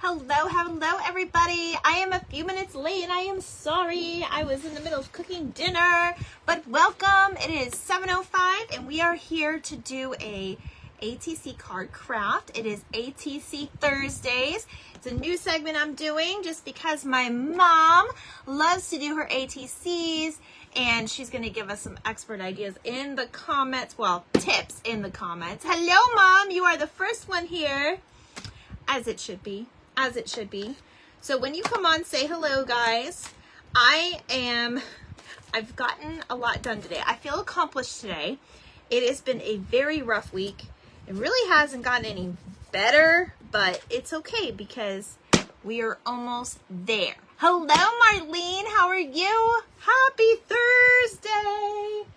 Hello everybody. I am a few minutes late and I am sorry. I was in the middle of cooking dinner, but welcome. It is 7:05 and we are here to do a ATC card craft. It is ATC Thursdays. It's a new segment I'm doing just because my mom loves to do her ATCs and she's going to give us some expert ideas in the comments. Well, tips in the comments. Hello, Mom. You are the first one here. As it should be. As it should be. So when you come on, say hello, guys. I've gotten a lot done today. I feel accomplished today. It has been a very rough week. It really hasn't gotten any better, but it's okay because we are almost there. Hello, Marlene. How are you? Happy Thursday.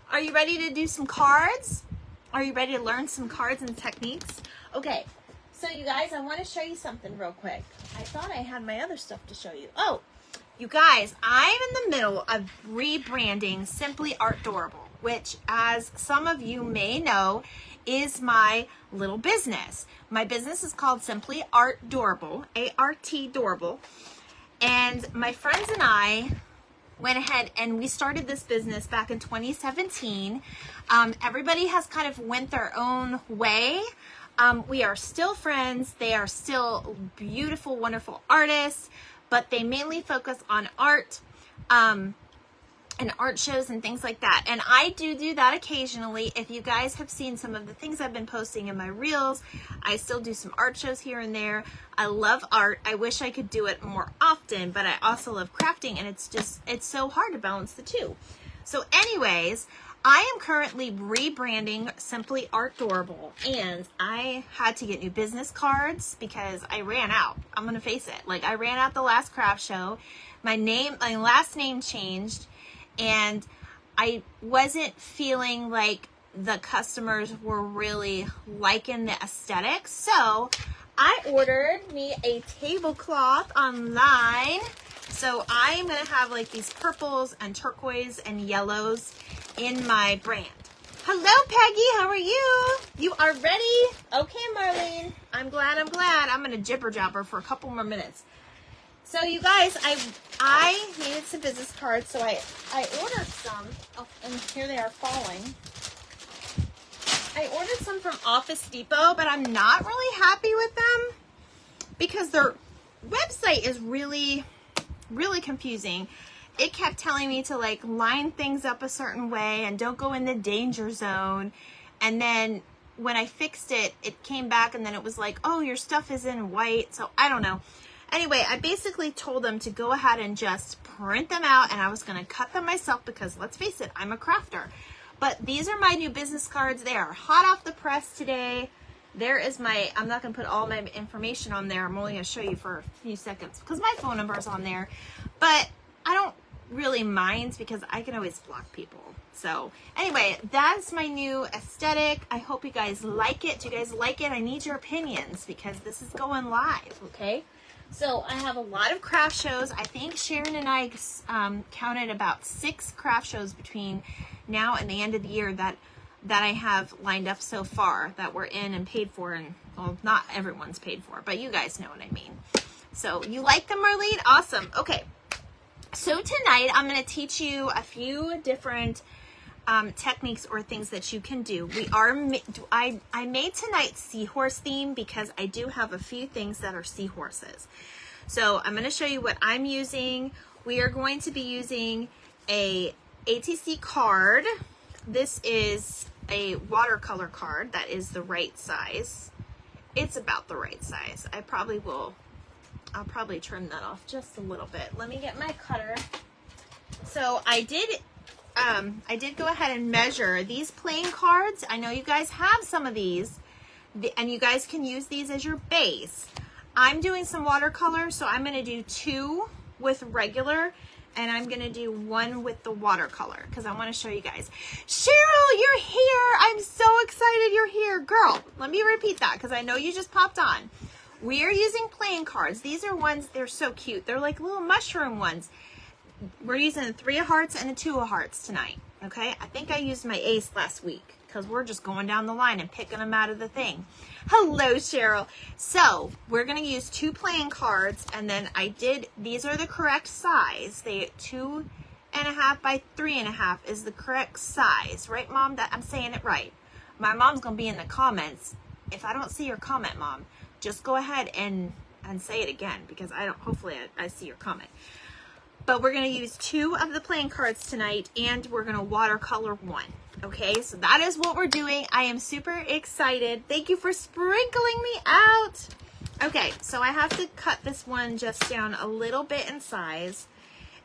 Are you ready to do some cards? Are you ready to learn some cards and techniques? Okay. So you guys, I want to show you something real quick. I thought I had my other stuff to show you. Oh, you guys, I'm in the middle of rebranding Simply Artdorable, which, as some of you may know, is my little business. My business is called Simply Artdorable, A-R-T Dorable. And my friends and I went ahead and we started this business back in 2017. Everybody has kind of went their own way. We are still friends. They are still beautiful, wonderful artists, but they mainly focus on art and art shows and things like that. And I do that occasionally. If you guys have seen some of the things I've been posting in my reels, I still do some art shows here and there. I love art. I wish I could do it more often, but I also love crafting, and it's so hard to balance the two. So anyways, I am currently rebranding Simply Artdorable, and I had to get new business cards because I ran out. I'm going to face it. Like, I ran out the last craft show. My last name changed, and I wasn't feeling like the customers were really liking the aesthetic. So I ordered me a tablecloth online. So I am going to have like these purples and turquoise and yellows in my brand. Hello, Peggy. How are you? You are ready? Okay, Marlene. I'm glad. I'm going to jibber jabber for a couple more minutes. So you guys, I needed some business cards, so I ordered some. Oh, and here they are falling. I ordered some from Office Depot, but I'm not really happy with them because their website is really confusing. It kept telling me to like line things up a certain way and don't go in the danger zone. And then when I fixed it, it came back and then it was like, oh, your stuff is in white. So I don't know. Anyway, I basically told them to go ahead and just print them out, and I was going to cut them myself because let's face it, I'm a crafter. But these are my new business cards. They are hot off the press today. There is I'm not going to put all my information on there. I'm only going to show you for a few seconds because my phone number is on there. But I don't really mind because I can always block people. So anyway, that's my new aesthetic. I hope you guys like it. Do you guys like it? I need your opinions because this is going live, okay? So I have a lot of craft shows. I think Sharon and I counted about 6 craft shows between now and the end of the year that I have lined up so far that we're in and paid for. And well, not everyone's paid for, but you guys know what I mean. So you like them, Marlene? Awesome. Okay. So tonight I'm going to teach you a few different techniques or things that you can do. I made tonight's seahorse theme because I do have a few things that are seahorses. So I'm going to show you what I'm using. We are going to be using a ATC card. This is a watercolor card that is the right size. It's about the right size. I'll probably trim that off just a little bit. Let me get my cutter. So I did go ahead and measure these plain cards. I know you guys have some of these, and you guys can use these as your base. I'm doing some watercolor, so I'm going to do 2 with regular, and I'm going to do 1 with the watercolor because I want to show you guys. Cheryl, you're here. I'm so excited you're here. Girl, let me repeat that because I know you just popped on. We are using plain cards. These are ones, they're so cute. They're like little mushroom ones. We're using a 3 of hearts and a 2 of hearts tonight. Okay, I think I used my ace last week because we're just going down the line and picking them out of the thing. Hello, Cheryl. So we're going to use 2 playing cards, and then these are the correct size. 2.5 by 3.5 is the correct size, right, Mom? That I'm saying it right. My mom's going to be in the comments. If I don't see your comment, Mom, just go ahead and say it again, because hopefully I see your comment. But we're going to use 2 of the playing cards tonight, and we're going to watercolor 1. Okay, so that is what we're doing. I am super excited. Thank you for sprinkling me out. Okay, so I have to cut this one just down a little bit in size.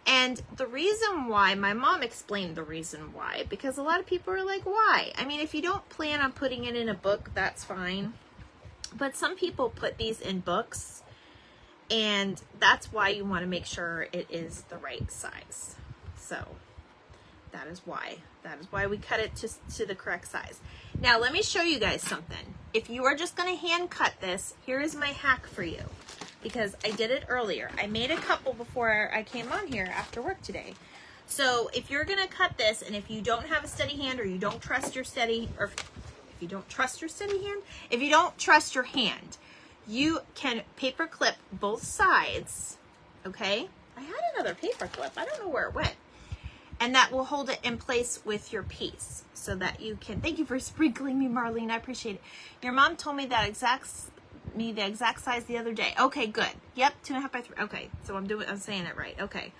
And the reason why, my mom explained the reason why, because a lot of people are like, why? I mean, if you don't plan on putting it in a book, that's fine. But some people put these in books, and that's why you want to make sure it is the right size. So that is why. That is why we cut it to the correct size. Now, let me show you guys something. If you are just going to hand cut this, here is my hack for you, because I did it earlier. I made a couple before I came on here after work today. So if you're going to cut this, and if you don't have a steady hand, or you don't trust your steady, or if you don't trust your steady hand, if you don't trust your hand, you can paper clip both sides. Okay, I had another paper clip. I don't know where it went. And that will hold it in place with your piece, so that you can, thank you for sprinkling me, Marlene, I appreciate it. Your mom told me the exact size the other day. Okay, good. Yep, 2.5 by 3. Okay, so I'm saying it right. Okay.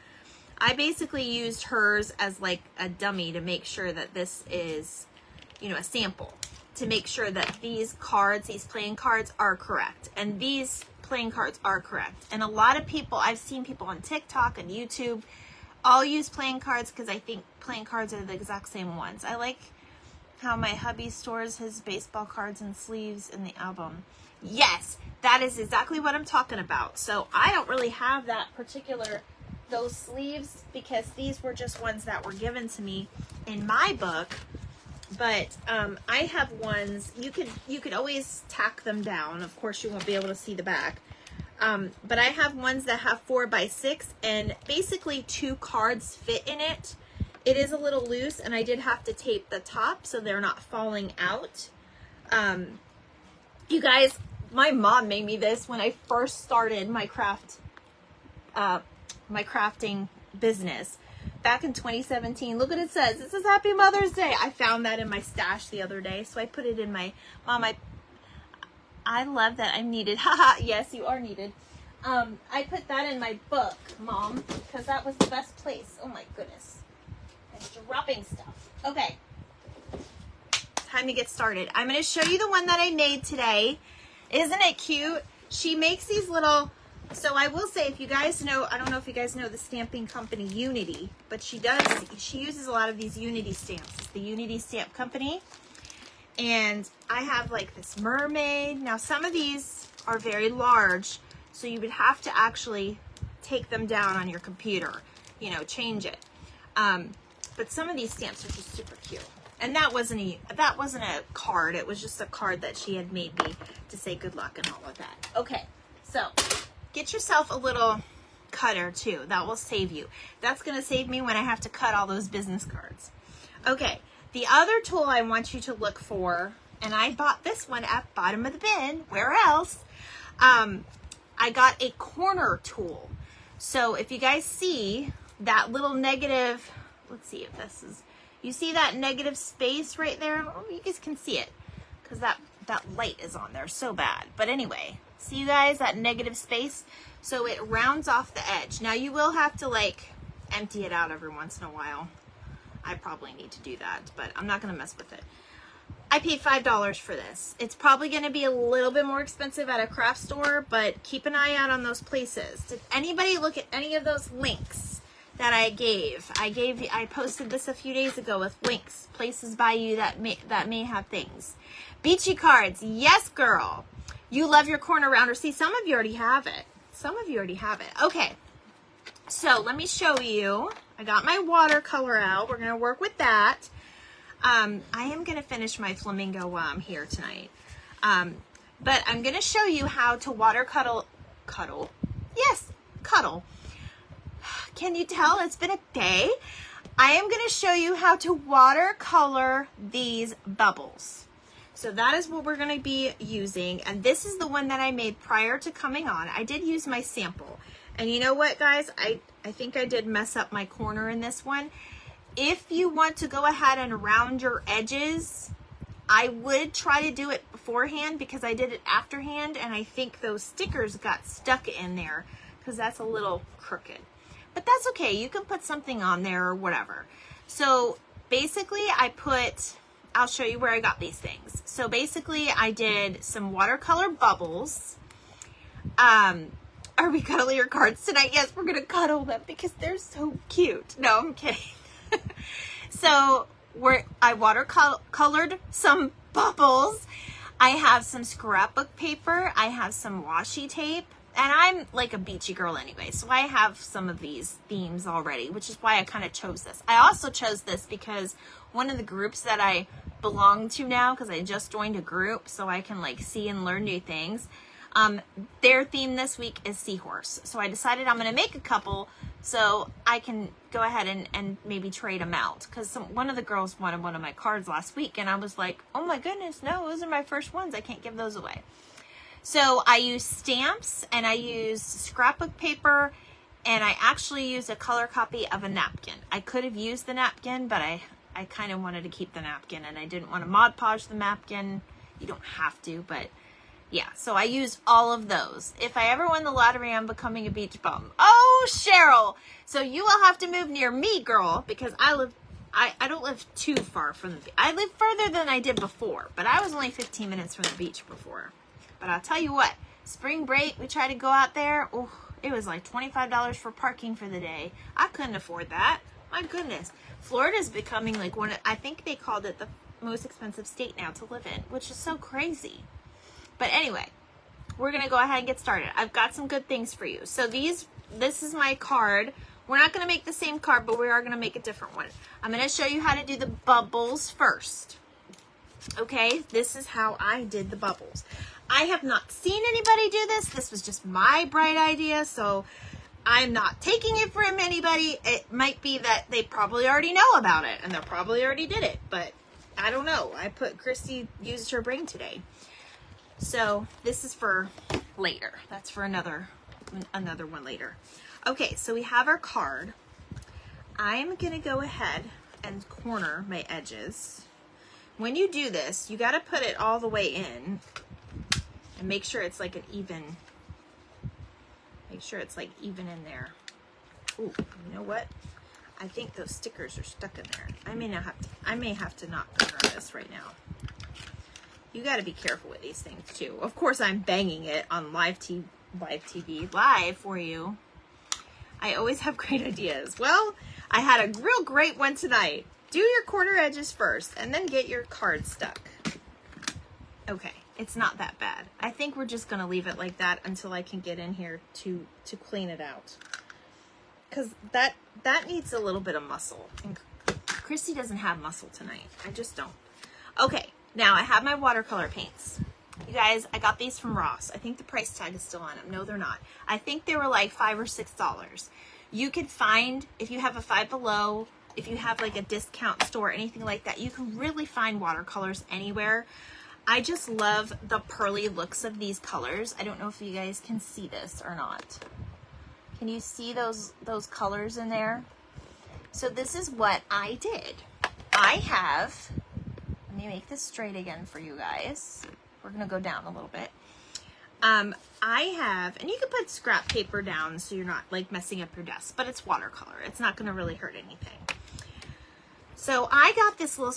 I basically used hers as like a dummy to make sure that this is, a sample, to make sure that these cards, these playing cards, are correct. And these playing cards are correct. And a lot of people, I've seen people on TikTok and YouTube all use playing cards, because I think playing cards are the exact same ones. I like how my hubby stores his baseball cards and sleeves in the album. Yes, that is exactly what I'm talking about. So I don't really have those sleeves, because these were just ones that were given to me in my book. But I have ones, you could always tack them down. Of course, you won't be able to see the back. But I have ones that have 4 by 6, and basically 2 cards fit in it. It is a little loose, and I did have to tape the top so they're not falling out. You guys, my mom made me this when I first started my crafting business back in 2017. Look what it says. It says Happy Mother's Day. I found that in my stash the other day, so I put it in my, Mom, I love that I'm needed. Haha, yes, you are needed. I put that in my book, Mom, because that was the best place. Oh my goodness. I'm dropping stuff. Okay. Time to get started. I'm going to show you the one that I made today. Isn't it cute? She makes these little, so I will say, if you guys know, I don't know if you guys know the stamping company Unity, but she uses a lot of these Unity stamps. It's the Unity Stamp Company. And I have like this mermaid. Now some of these are very large, so you would have to actually take them down on your computer, change it. But some of these stamps are just super cute. And that wasn't a card. It was just a card that she had made me to say good luck and all of that. Okay, so get yourself a little cutter too. That will save you. That's going to save me when I have to cut all those business cards. Okay. The other tool I want you to look for, and I bought this one at bottom of the bin, where else? I got a corner tool. So if you guys see that little negative, let's see if this is, you see that negative space right there? I don't know if you guys can see it, because that light is on there so bad. But anyway, see you guys, that negative space? So it rounds off the edge. Now you will have to like empty it out every once in a while. I probably need to do that, but I'm not going to mess with it. I paid $5 for this. It's probably going to be a little bit more expensive at a craft store, but keep an eye out on those places. Did anybody look at any of those links that I gave? I posted this a few days ago with links, places by you that may have things. Beachy cards. Yes, girl. You love your corner rounder. See, some of you already have it. Okay. So let me show you. I got my watercolor out. We're going to work with that. I am going to finish my flamingo while I'm here tonight. But I'm going to show you how to cuddle. Yes, cuddle. Can you tell it's been a day? I am going to show you how to watercolor these bubbles. So that is what we're going to be using. And this is the one that I made prior to coming on. I did use my sample. And you know what, guys? I think I did mess up my corner in this one. If you want to go ahead and round your edges, I would try to do it beforehand because I did it afterhand. And I think those stickers got stuck in there because that's a little crooked. But that's okay. You can put something on there or whatever. So basically I'll show you where I got these things. So basically I did some watercolor bubbles. Are we cuddling your cards tonight? Yes, we're going to cuddle them because they're so cute. No, I'm kidding. So I watercolored some bubbles. I have some scrapbook paper. I have some washi tape. And I'm like a beachy girl anyway, so I have some of these themes already, which is why I kind of chose this. I also chose this because one of the groups that I belong to now, because I just joined a group so I can like see and learn new things, their theme this week is Seahorse. So I decided I'm going to make a couple so I can go ahead and maybe trade them out. Because one of the girls wanted one of my cards last week, and I was like, oh my goodness, no, those are my first ones. I can't give those away. So I use stamps and I use scrapbook paper, and I actually used a color copy of a napkin. I could have used the napkin, but I kind of wanted to keep the napkin, and I didn't want to Mod Podge the napkin. You don't have to, but yeah. So I used all of those. If I ever win the lottery, I'm becoming a beach bum. Oh, Cheryl. So you will have to move near me, girl, because I don't live too far from the beach. I live further than I did before, but I was only 15 minutes from the beach before. But I'll tell you what, spring break, we tried to go out there. Oh, it was like $25 for parking for the day. I couldn't afford that. My goodness. Florida's becoming like I think they called it the most expensive state now to live in, which is so crazy. But anyway, we're going to go ahead and get started. I've got some good things for you. So this is my card. We're not going to make the same card, but we are going to make a different one. I'm going to show you how to do the bubbles first. Okay, this is how I did the bubbles. I have not seen anybody do this. This was just my bright idea, so I'm not taking it from anybody. It might be that they probably already know about it, and they probably already did it, but I don't know. Christy used her brain today. So this is for later. That's for another one later. Okay, so we have our card. I'm going to go ahead and corner my edges. When you do this, you got to put it all the way in. And make sure it's like even in there. Ooh, you know what? I think those stickers are stuck in there. I may have to not corner this right now. You got to be careful with these things too. Of course, I'm banging it on live TV for you. I always have great ideas. Well, I had a real great one tonight. Do your corner edges first and then get your card stuck. Okay. It's not that bad. I think we're just going to leave it like that until I can get in here to clean it out. Because that needs a little bit of muscle. And Christy doesn't have muscle tonight. I just don't. Okay, now I have my watercolor paints. You guys, I got these from Ross. I think the price tag is still on them. No, they're not. I think they were like $5 or $6. You could find, if you have a Five Below, if you have like a discount store, anything like that, you can really find watercolors anywhere. I just love the pearly looks of these colors. I don't know if you guys can see this or not. Can you see those colors in there? So this is what I did. Let me make this straight again for you guys. We're gonna go down a little bit. And you can put scrap paper down so you're not like messing up your desk, but it's watercolor. It's not gonna really hurt anything. So I got these little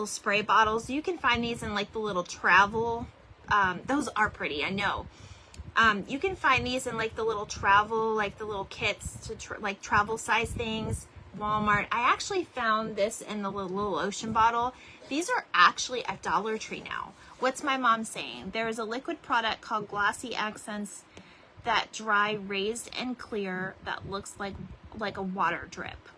spray bottles. You can find these in like the little travel, those are pretty, I know. You can find these in like the little travel, like the little kits to like travel size things, Walmart. I actually found this in the little ocean bottle. These are actually at Dollar Tree now. What's my mom saying? There is a liquid product called Glossy Accents that dry, raised, and clear that looks like a water drip.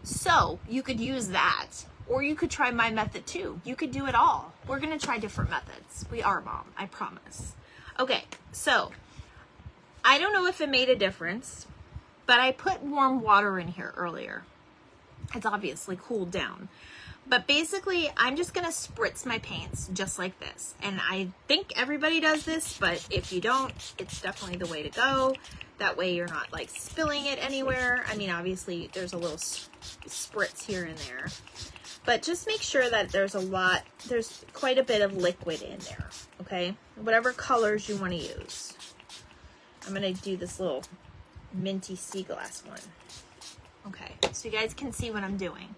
So you could use that, or you could try my method too. You could do it all. We're gonna try different methods. We are, Mom, I promise. Okay, so I don't know if it made a difference, but I put warm water in here earlier. It's obviously cooled down. But basically, I'm just going to spritz my paints just like this. And I think everybody does this, but if you don't, it's definitely the way to go. That way you're not like spilling it anywhere. I mean, obviously there's a little spritz here and there, but just make sure that there's quite a bit of liquid in there, okay? Whatever colors you want to use. I'm going to do this little minty sea glass one. Okay, so you guys can see what I'm doing.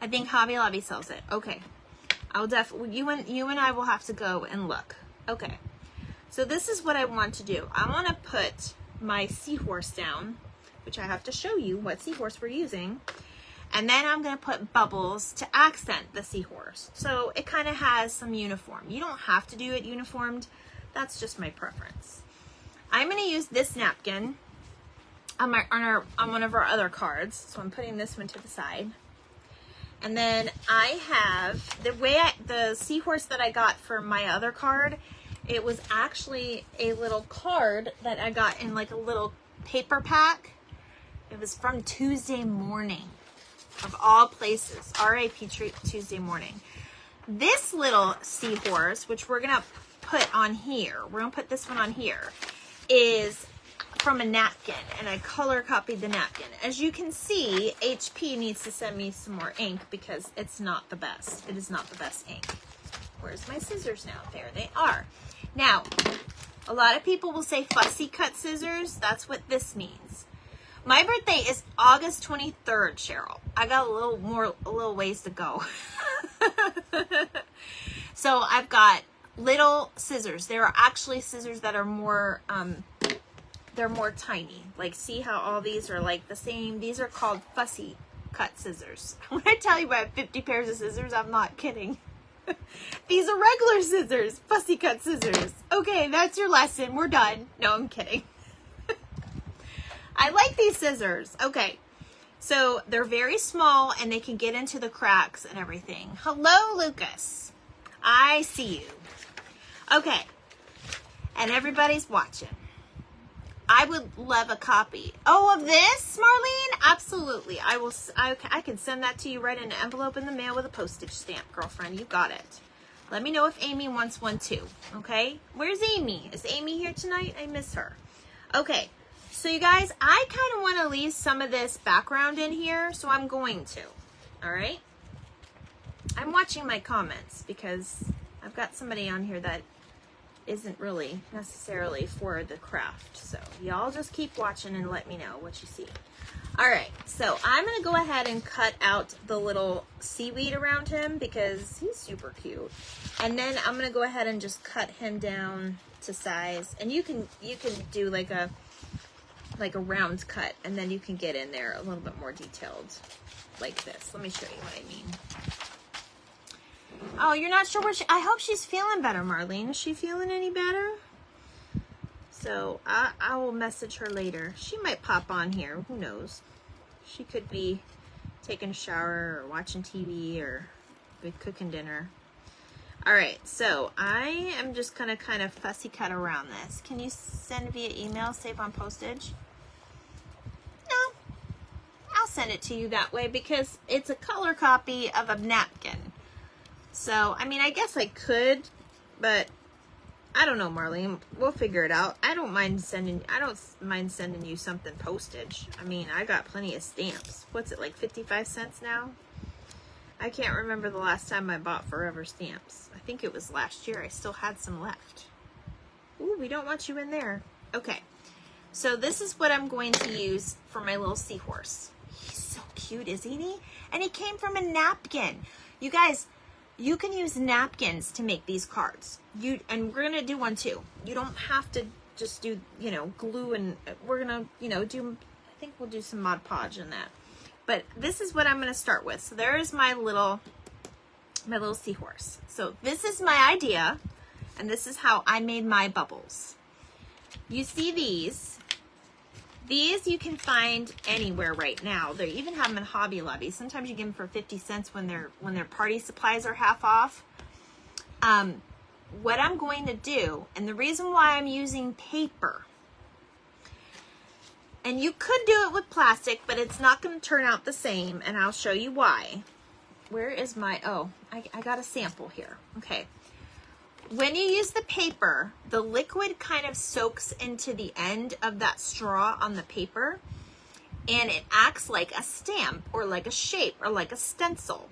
I think Hobby Lobby sells it. Okay, I'll definitely, you and I will have to go and look. Okay, so this is what I want to do. I want to put my seahorse down, which I have to show you what seahorse we're using. And then I'm going to put bubbles to accent the seahorse. So it kind of has some uniform. You don't have to do it uniformed. That's just my preference. I'm going to use this napkin on one of our other cards. So I'm putting this one to the side. And then I have the seahorse that I got for my other card. It was actually a little card that I got in like a little paper pack. It was from Tuesday Morning, of all places, R.A.P. Tuesday Morning. This little seahorse, which we're gonna put on here, we're gonna put this one on here, is from a napkin, and I color copied the napkin. As you can see, HP needs to send me some more ink because it's not the best. It is not the best ink. Where's my scissors now? There they are. Now, a lot of people will say fussy cut scissors. That's what this means. My birthday is August 23rd, Cheryl. I got a little ways to go. So I've got little scissors. There are actually scissors that are more, they're more tiny. Like, see how all these are like the same? These are called fussy cut scissors. When I tell you I have 50 pairs of scissors, I'm not kidding. These are regular scissors, fussy cut scissors. Okay, that's your lesson. We're done. No, I'm kidding. I like these scissors. Okay, so they're very small and they can get into the cracks and everything. Hello, Lucas. I see you. Okay, and everybody's watching. I would love a copy. Oh, of this, Marlene? Absolutely. I can send that to you right in an envelope in the mail with a postage stamp, girlfriend. You got it. Let me know if Amy wants one too, okay? Where's Amy? Is Amy here tonight? I miss her. Okay, so you guys, I kind of want to leave some of this background in here, so I'm going to, all right? I'm watching my comments because I've got somebody on here that isn't really necessarily for the craft. So y'all just keep watching and let me know what you see. All right, so I'm gonna go ahead and cut out the little seaweed around him because he's super cute. And then I'm gonna go ahead and just cut him down to size. And you can do like a round cut, and then you can get in there a little bit more detailed like this. Let me show you what I mean. Oh, you're not sure what I hope she's feeling better, Marlene. Is she feeling any better? So I will message her later. She might pop on here. Who knows? She could be taking a shower or watching TV or cooking dinner. All right, so I am just going to kind of fussy cut around this. Can you send via email, save on postage? No, I'll send it to you that way because it's a color copy of a napkin. So, I mean, I guess I could, but I don't know, Marlene. We'll figure it out. I don't mind sending you something postage. I mean, I got plenty of stamps. What's it, like 55 cents now? I can't remember the last time I bought Forever stamps. I think it was last year. I still had some left. Ooh, we don't want you in there. Okay. So this is what I'm going to use for my little seahorse. He's so cute, isn't he? And he came from a napkin. You guys, you can use napkins to make these cards. And we're gonna do one too. You don't have to just do, glue, and we're gonna, I think we'll do some Mod Podge in that. But this is what I'm gonna start with. So there is my little seahorse. So this is my idea, and this is how I made my bubbles. You see these. These you can find anywhere right now. They even have them in Hobby Lobby. Sometimes you get them for 50 cents when their party supplies are half off. What I'm going to do, and the reason why I'm using paper, And you could do it with plastic, but it's not going to turn out the same, and I'll show you why. Where is my, oh, I got a sample here. Okay. When you use the paper, the liquid kind of soaks into the end of that straw on the paper, and it acts like a stamp or like a shape or like a stencil.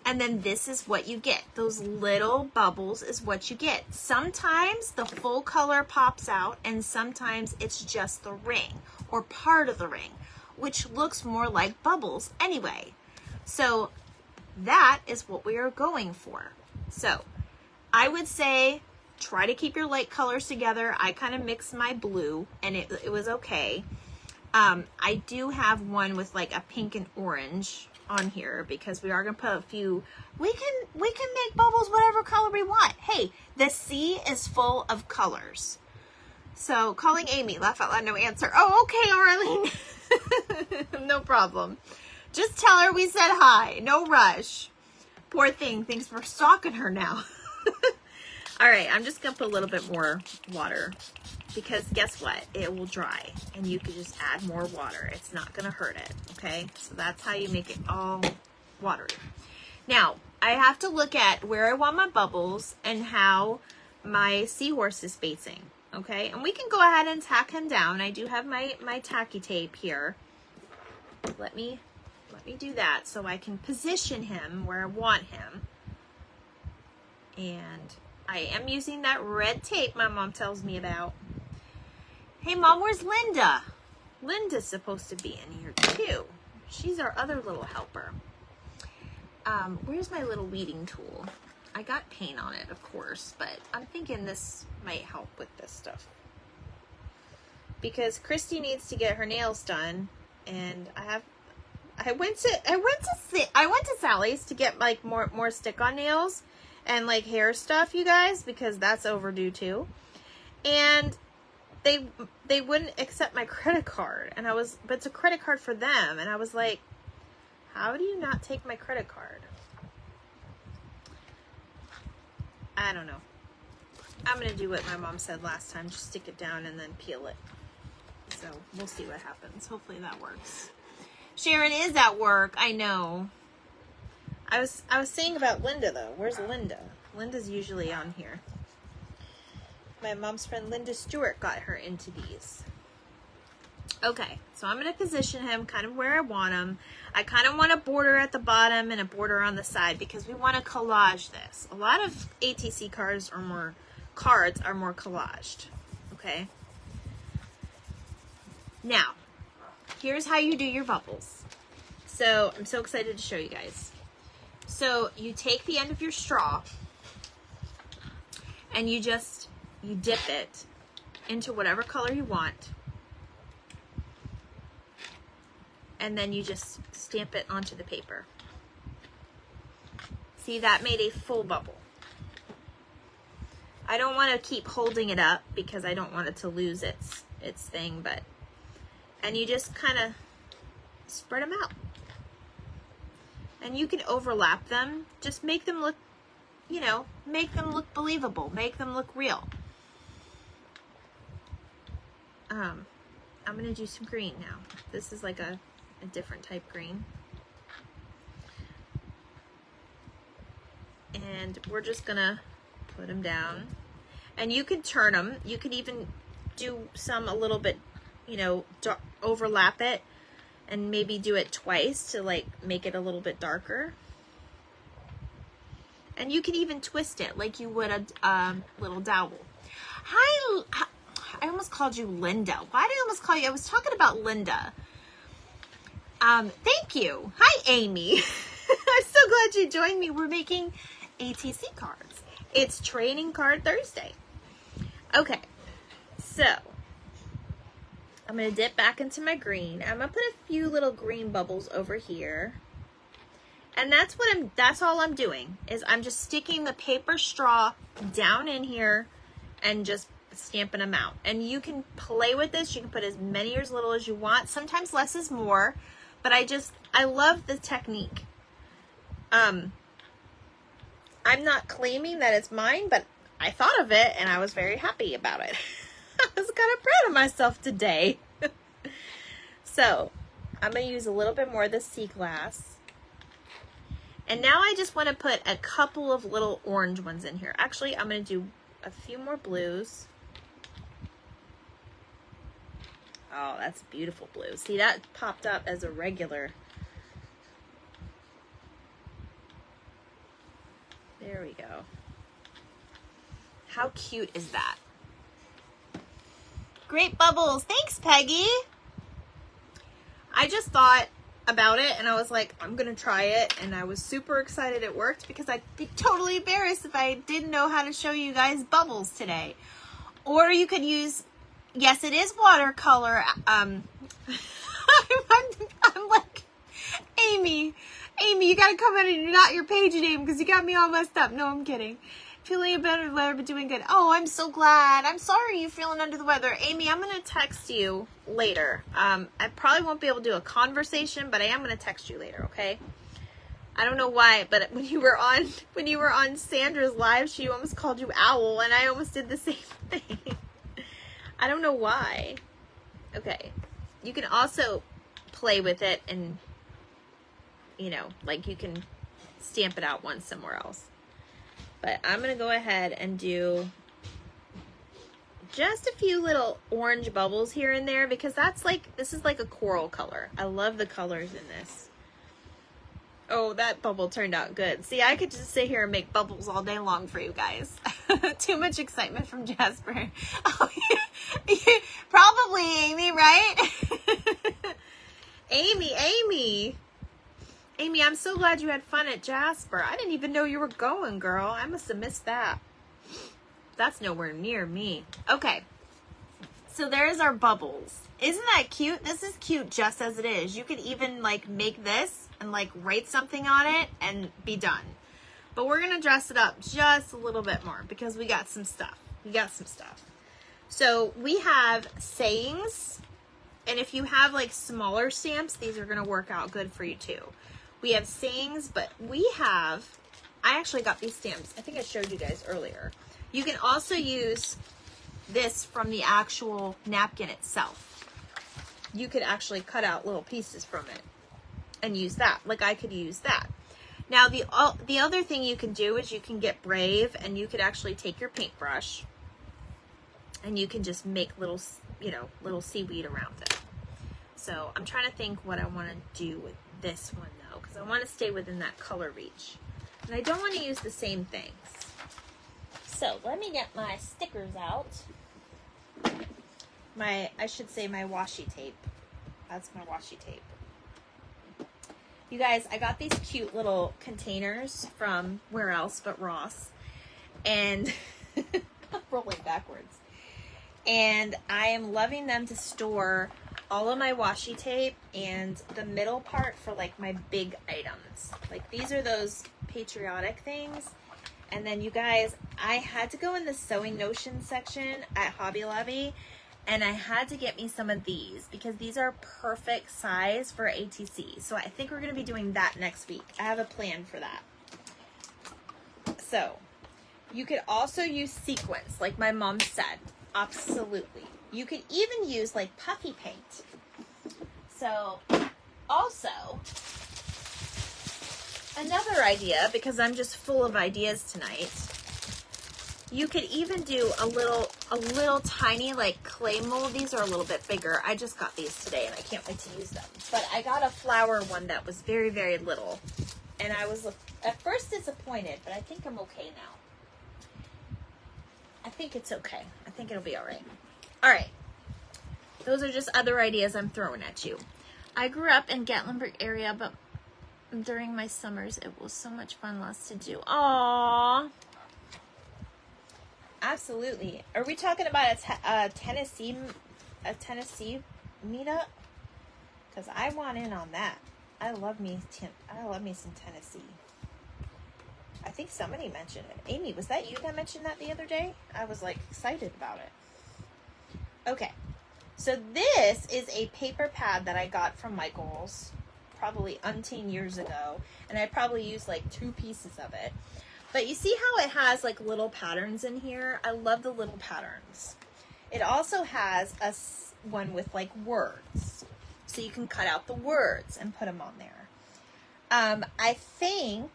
And then this is what you get. Those little bubbles is what you get. Sometimes the full color pops out, and sometimes it's just the ring or part of the ring, which looks more like bubbles anyway. So that is what we are going for. So I would say try to keep your light colors together. I kind of mixed my blue, and it was okay. I do have one with like a pink and orange on here because we are going to put a few. We can make bubbles whatever color we want. Hey, the sea is full of colors. So calling Amy, laugh out loud, no answer. Oh, okay, Arlene. No problem. Just tell her we said hi. No rush. Poor thing thinks we're stalking her now. All right, I'm just going to put a little bit more water because guess what? It will dry, and you can just add more water. It's not going to hurt it, okay? So that's how you make it all watery. Now, I have to look at where I want my bubbles and how my seahorse is facing, okay? And we can go ahead and tack him down. I do have my tacky tape here. Let me do that so I can position him where I want him. And I am using that red tape my mom tells me about. Hey, Mom, where's Linda? Linda's supposed to be in here, too. She's our other little helper. Where's my little weeding tool? I got paint on it, of course, but I'm thinking this might help with this stuff. Because Christy needs to get her nails done, and I went to Sally's to get like more stick-on nails and like hair stuff, you guys, because that's overdue too. And they wouldn't accept my credit card, and but it's a credit card for them, and I was like, how do you not take my credit card? I don't know. I'm gonna do what my mom said last time, just stick it down and then peel it. So we'll see what happens. Hopefully that works. Sharon is at work, I know. I was saying about Linda though. Where's Linda? Linda's usually on here. My mom's friend Linda Stewart got her into these. Okay, so I'm going to position him kind of where I want him. I kind of want a border at the bottom and a border on the side because we want to collage this. A lot of ATC cards are more collaged. Okay. Now, here's how you do your bubbles. So I'm so excited to show you guys. So you take the end of your straw and you dip it into whatever color you want. And then you just stamp it onto the paper. See, that made a full bubble. I don't want to keep holding it up because I don't want it to lose its thing, and you just kind of spread them out. And you can overlap them. Just make them look, make them look believable. Make them look real. I'm going to do some green now. This is like a different type green. And we're just going to put them down. And you can turn them. You could even do some a little bit, overlap it. And maybe do it twice to like make it a little bit darker. And you can even twist it like you would a little dowel. Hi, I almost called you Linda. Why did I almost call you? I was talking about Linda. Thank you. Hi, Amy. I'm so glad you joined me. We're making ATC cards. It's Training Card Thursday. Okay, so I'm going to dip back into my green. I'm going to put a few little green bubbles over here. And that's all I'm doing is I'm just sticking the paper straw down in here and just stamping them out. And you can play with this. You can put as many or as little as you want. Sometimes less is more, but I love the technique. I'm not claiming that it's mine, but I thought of it and I was very happy about it. I was kind of proud of myself today. So I'm going to use a little bit more of the sea glass. And now I just want to put a couple of little orange ones in here. Actually, I'm going to do a few more blues. Oh, that's beautiful blue. See, that popped up as a regular. There we go. How cute is that? Great bubbles. Thanks, Peggy. I just thought about it and I was like, I'm gonna try it, and I was super excited it worked, because I'd be totally embarrassed if I didn't know how to show you guys bubbles today. Or you could use, yes, it is watercolor. I'm like, Amy, you gotta come in and not your page name because you got me all messed up. No, I'm kidding. Feeling a bit under the weather, but doing good. Oh, I'm so glad. I'm sorry you're feeling under the weather. Amy, I'm going to text you later. I probably won't be able to do a conversation, but I am going to text you later, okay? I don't know why, but when you were on Sandra's live, she almost called you Owl, and I almost did the same thing. I don't know why. Okay. You can also play with it and, you know, like you can stamp it out once somewhere else. But I'm going to go ahead and do just a few little orange bubbles here and there, because that's like, this is like a coral color. I love the colors in this. Oh, that bubble turned out good. See, I could just sit here and make bubbles all day long for you guys. Too much excitement from Jasper. Oh, yeah. Probably, Amy, right? Amy, I'm so glad you had fun at Jasper. I didn't even know you were going, girl. I must have missed that. That's nowhere near me. Okay. So there's our bubbles. Isn't that cute? This is cute just as it is. You could even like make this and like write something on it and be done. But we're going to dress it up just a little bit more because we got some stuff. So we have sayings. And if you have like smaller stamps, these are going to work out good for you too. We have sayings, but I actually got these stamps. I think I showed you guys earlier. You can also use this from the actual napkin itself. You could actually cut out little pieces from it and use that. Like I could use that. Now the other thing you can do is you can get brave, and you could actually take your paintbrush and you can just make little, little seaweed around it. So I'm trying to think what I want to do with this one though, because I want to stay within that color reach. And I don't want to use the same things. So let me get my stickers out. I should say my washi tape. That's my washi tape. You guys, I got these cute little containers from where else but Ross. And I'm rolling backwards. And I am loving them to store all of my washi tape and the middle part for like my big items. Like these are those patriotic things. And then you guys, I had to go in the Sewing Notion section at Hobby Lobby, and I had to get me some of these because these are perfect size for ATC. So I think we're going to be doing that next week. I have a plan for that. So you could also use sequins like my mom said. Absolutely. You could even use like puffy paint. So also another idea, because I'm just full of ideas tonight, you could even do a little tiny like clay mold. These are a little bit bigger. I just got these today and I can't wait to use them. But I got a flower one that was very, very little. And I was at first disappointed, but I think I'm okay now. I think it's okay. I think it'll be all right. All right. Those are just other ideas I'm throwing at you. I grew up in Gatlinburg area, but during my summers, it was so much fun, lots to do. Aww. Absolutely. Are we talking about a Tennessee meetup? Because I want in on that. I love me some Tennessee. I think somebody mentioned it. Amy, was that you that mentioned that the other day? I was like excited about it. Okay. So this is a paper pad that I got from Michael's probably umpteen years ago. And I probably used like 2 pieces of it. But you see how it has like little patterns in here? I love the little patterns. It also has one with like words. so you can cut out the words and put them on there. I think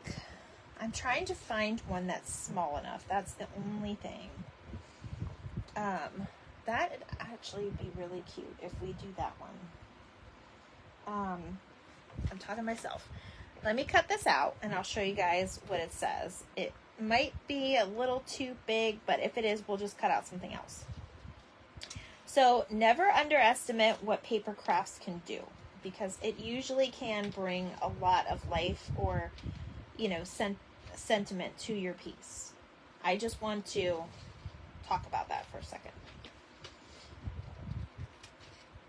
I'm trying to find one that's small enough. That's the only thing. That'd actually be really cute if we do that one. I'm talking to myself. Let me cut this out and I'll show you guys what it says. It might be a little too big, but if it is, we'll just cut out something else. So never underestimate what paper crafts can do, because it usually can bring a lot of life or, you know, sentiment to your piece. I just want to talk about that for a second.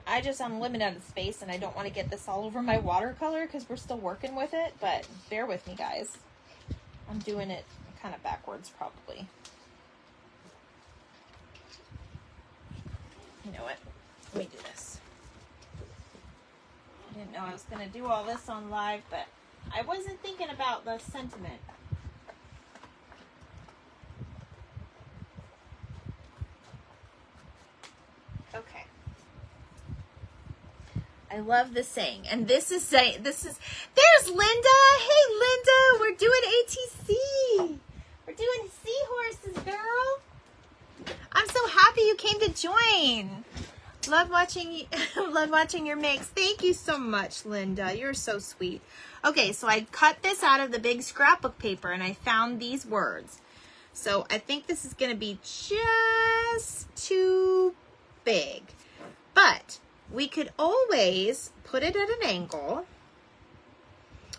I'm limited of space and I don't want to get this all over my watercolor because we're still working with it, but bear with me, guys. I'm doing it kind of backwards probably. You know what? Let me do this. I didn't know I was going to do all this on live, but I wasn't thinking about the sentiment. Okay. I love this saying, and there's Linda. Hey, Linda, we're doing ATC. We're doing seahorses, girl. I'm so happy you came to join. Love watching your mix. Thank you so much, Linda. You're so sweet. Okay, so I cut this out of the big scrapbook paper, and I found these words. So I think this is going to be just too big, but we could always put it at an angle.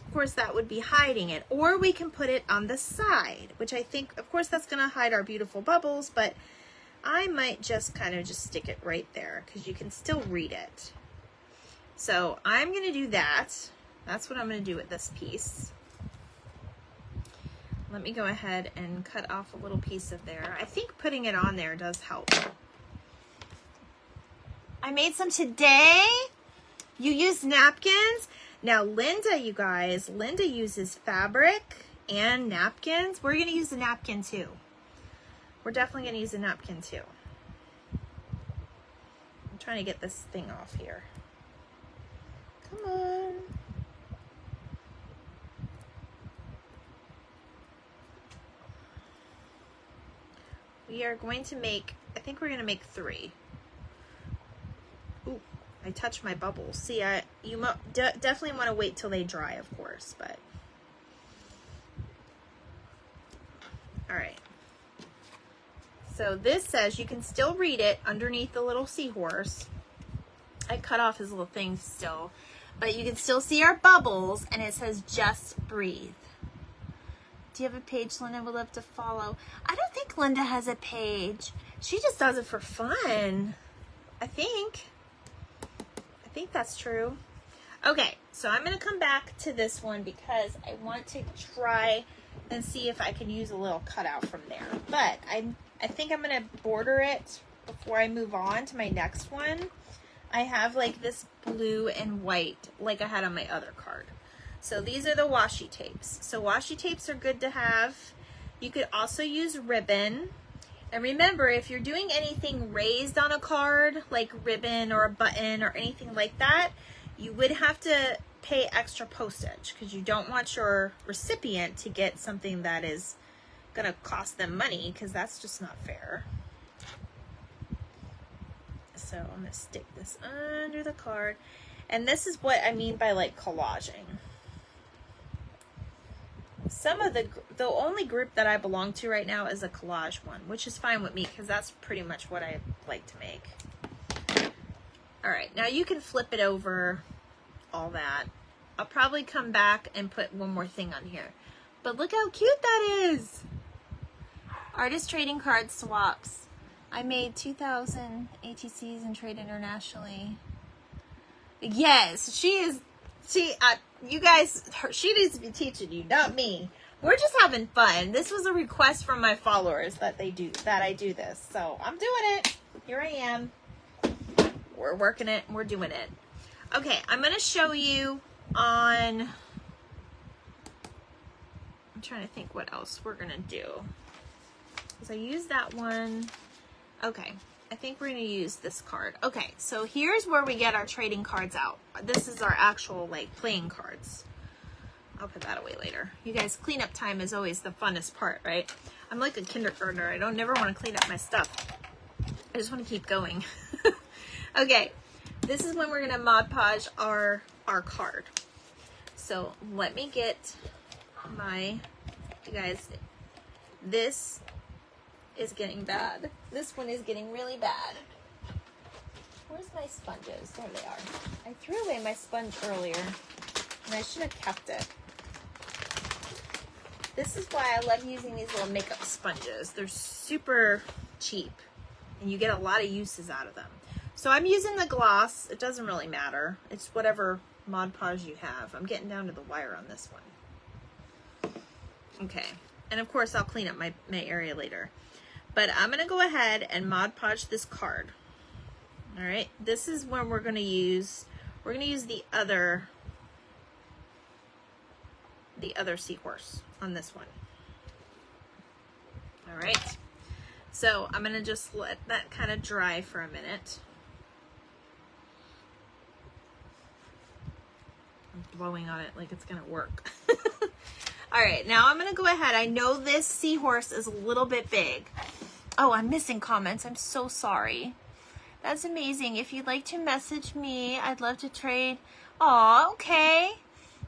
Of course, that would be hiding it. Or we can put it on the side, which I think, of course, that's going to hide our beautiful bubbles, but I might just kind of just stick it right there because you can still read it. So I'm going to do that. That's what I'm going to do with this piece. Let me go ahead and cut off a little piece of there. I think putting it on there does help. I made some today. You use napkins. Now, Linda, you guys, Linda uses fabric and napkins. We're going to use a napkin too. We're definitely going to use a napkin too. I'm trying to get this thing off here. Come on. We are going to make, I think we're going to make 3. Ooh, I touched my bubbles. See, you definitely want to wait till they dry, of course, but. All right. So this says, you can still read it underneath the little seahorse. I cut off his little thing still, but you can still see our bubbles, and it says, just breathe. Do you have a page Linda would love to follow? I don't think Linda has a page. She just does it for fun. I think that's true. Okay, so I'm going to come back to this one because I want to try and see if I can use a little cutout from there. But I think I'm going to border it before I move on to my next one. I have like this blue and white like I had on my other card. So these are the washi tapes. So washi tapes are good to have. You could also use ribbon. And remember, if you're doing anything raised on a card, like ribbon or a button or anything like that, you would have to pay extra postage because you don't want your recipient to get something that is going to cost them money, because that's just not fair. So I'm going to stick this under the card. And this is what I mean by like collaging. Some of the only group that I belong to right now is a collage one, which is fine with me because that's pretty much what I like to make. All right, now you can flip it over, all that. I'll probably come back and put one more thing on here. But look how cute that is. Artist trading card swaps. I made 2,000 ATCs and trade internationally. Yes, you guys, she needs to be teaching you, not me. We're just having fun. This was a request from my followers that I do this. So I'm doing it. Here I am. We're working it and we're doing it. Okay, I'm going to show you on, I'm trying to think what else we're going to do. Because I used that one. Okay, I think we're going to use this card. Okay, so here's where we get our trading cards out. This is our actual, like, playing cards. I'll put that away later. You guys, cleanup time is always the funnest part, right? I'm like a kindergartner. I don't never want to clean up my stuff. I just want to keep going. Okay, this is when we're going to Mod Podge our card. So let me get my, you guys, this is getting bad. This one is getting really bad. Where's my sponges? There they are. I threw away my sponge earlier, and I should have kept it. This is why I love using these little makeup sponges. They're super cheap, and you get a lot of uses out of them. So I'm using the gloss. It doesn't really matter. It's whatever Mod Podge you have. I'm getting down to the wire on this one. Okay, and of course I'll clean up my area later. But I'm going to go ahead and Mod Podge this card. All right, this is when we're going to use the other seahorse on this one. All right, so I'm going to just let that kind of dry for a minute. I'm blowing on it like it's going to work. All right, now I'm going to go ahead. I know this seahorse is a little bit big. Oh, I'm missing comments. I'm so sorry. That's amazing. If you'd like to message me, I'd love to trade. Aw, okay.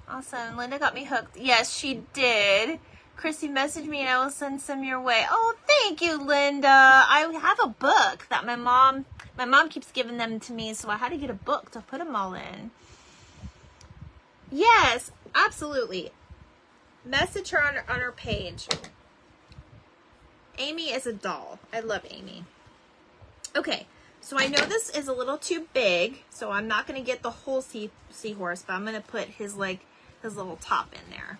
Awesome. Linda got me hooked. Yes, she did. Chrissy messaged me and I will send some your way. Oh, thank you, Linda. I have a book that my mom keeps giving them to me, so I had to get a book to put them all in. Yes, absolutely. Message her on her page. Amy is a doll. I love Amy. Okay, so I know this is a little too big, so I'm not going to get the whole seahorse, but I'm going to put his little top in there.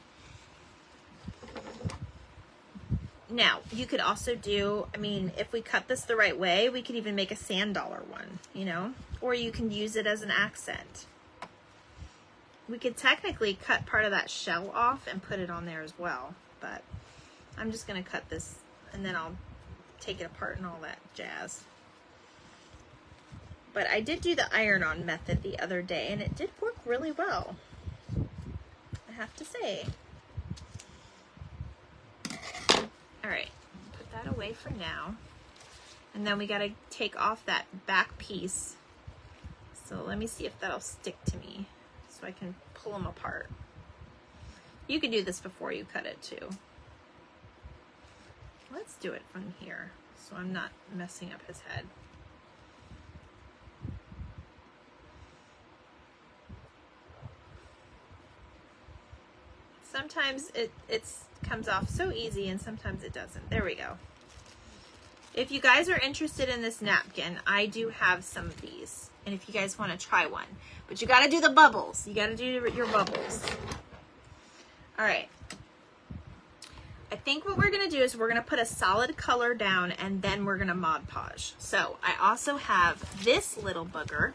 Now, you could also do, I mean, if we cut this the right way, we could even make a sand dollar one, you know, or you can use it as an accent. We could technically cut part of that shell off and put it on there as well, but I'm just going to cut this and then I'll take it apart and all that jazz. But I did do the iron-on method the other day and it did work really well, I have to say. All right, put that away for now. And then we got to take off that back piece. So let me see if that'll stick to me so I can pull them apart. You can do this before you cut it too. Let's do it from here so I'm not messing up his head. Sometimes it comes off so easy and sometimes it doesn't. There we go. If you guys are interested in this napkin, I do have some of these. And if you guys want to try one. But you got to do the bubbles. You got to do your bubbles. All right. I think what we're going to do is we're going to put a solid color down and then we're going to Mod Podge. So I also have this little booger.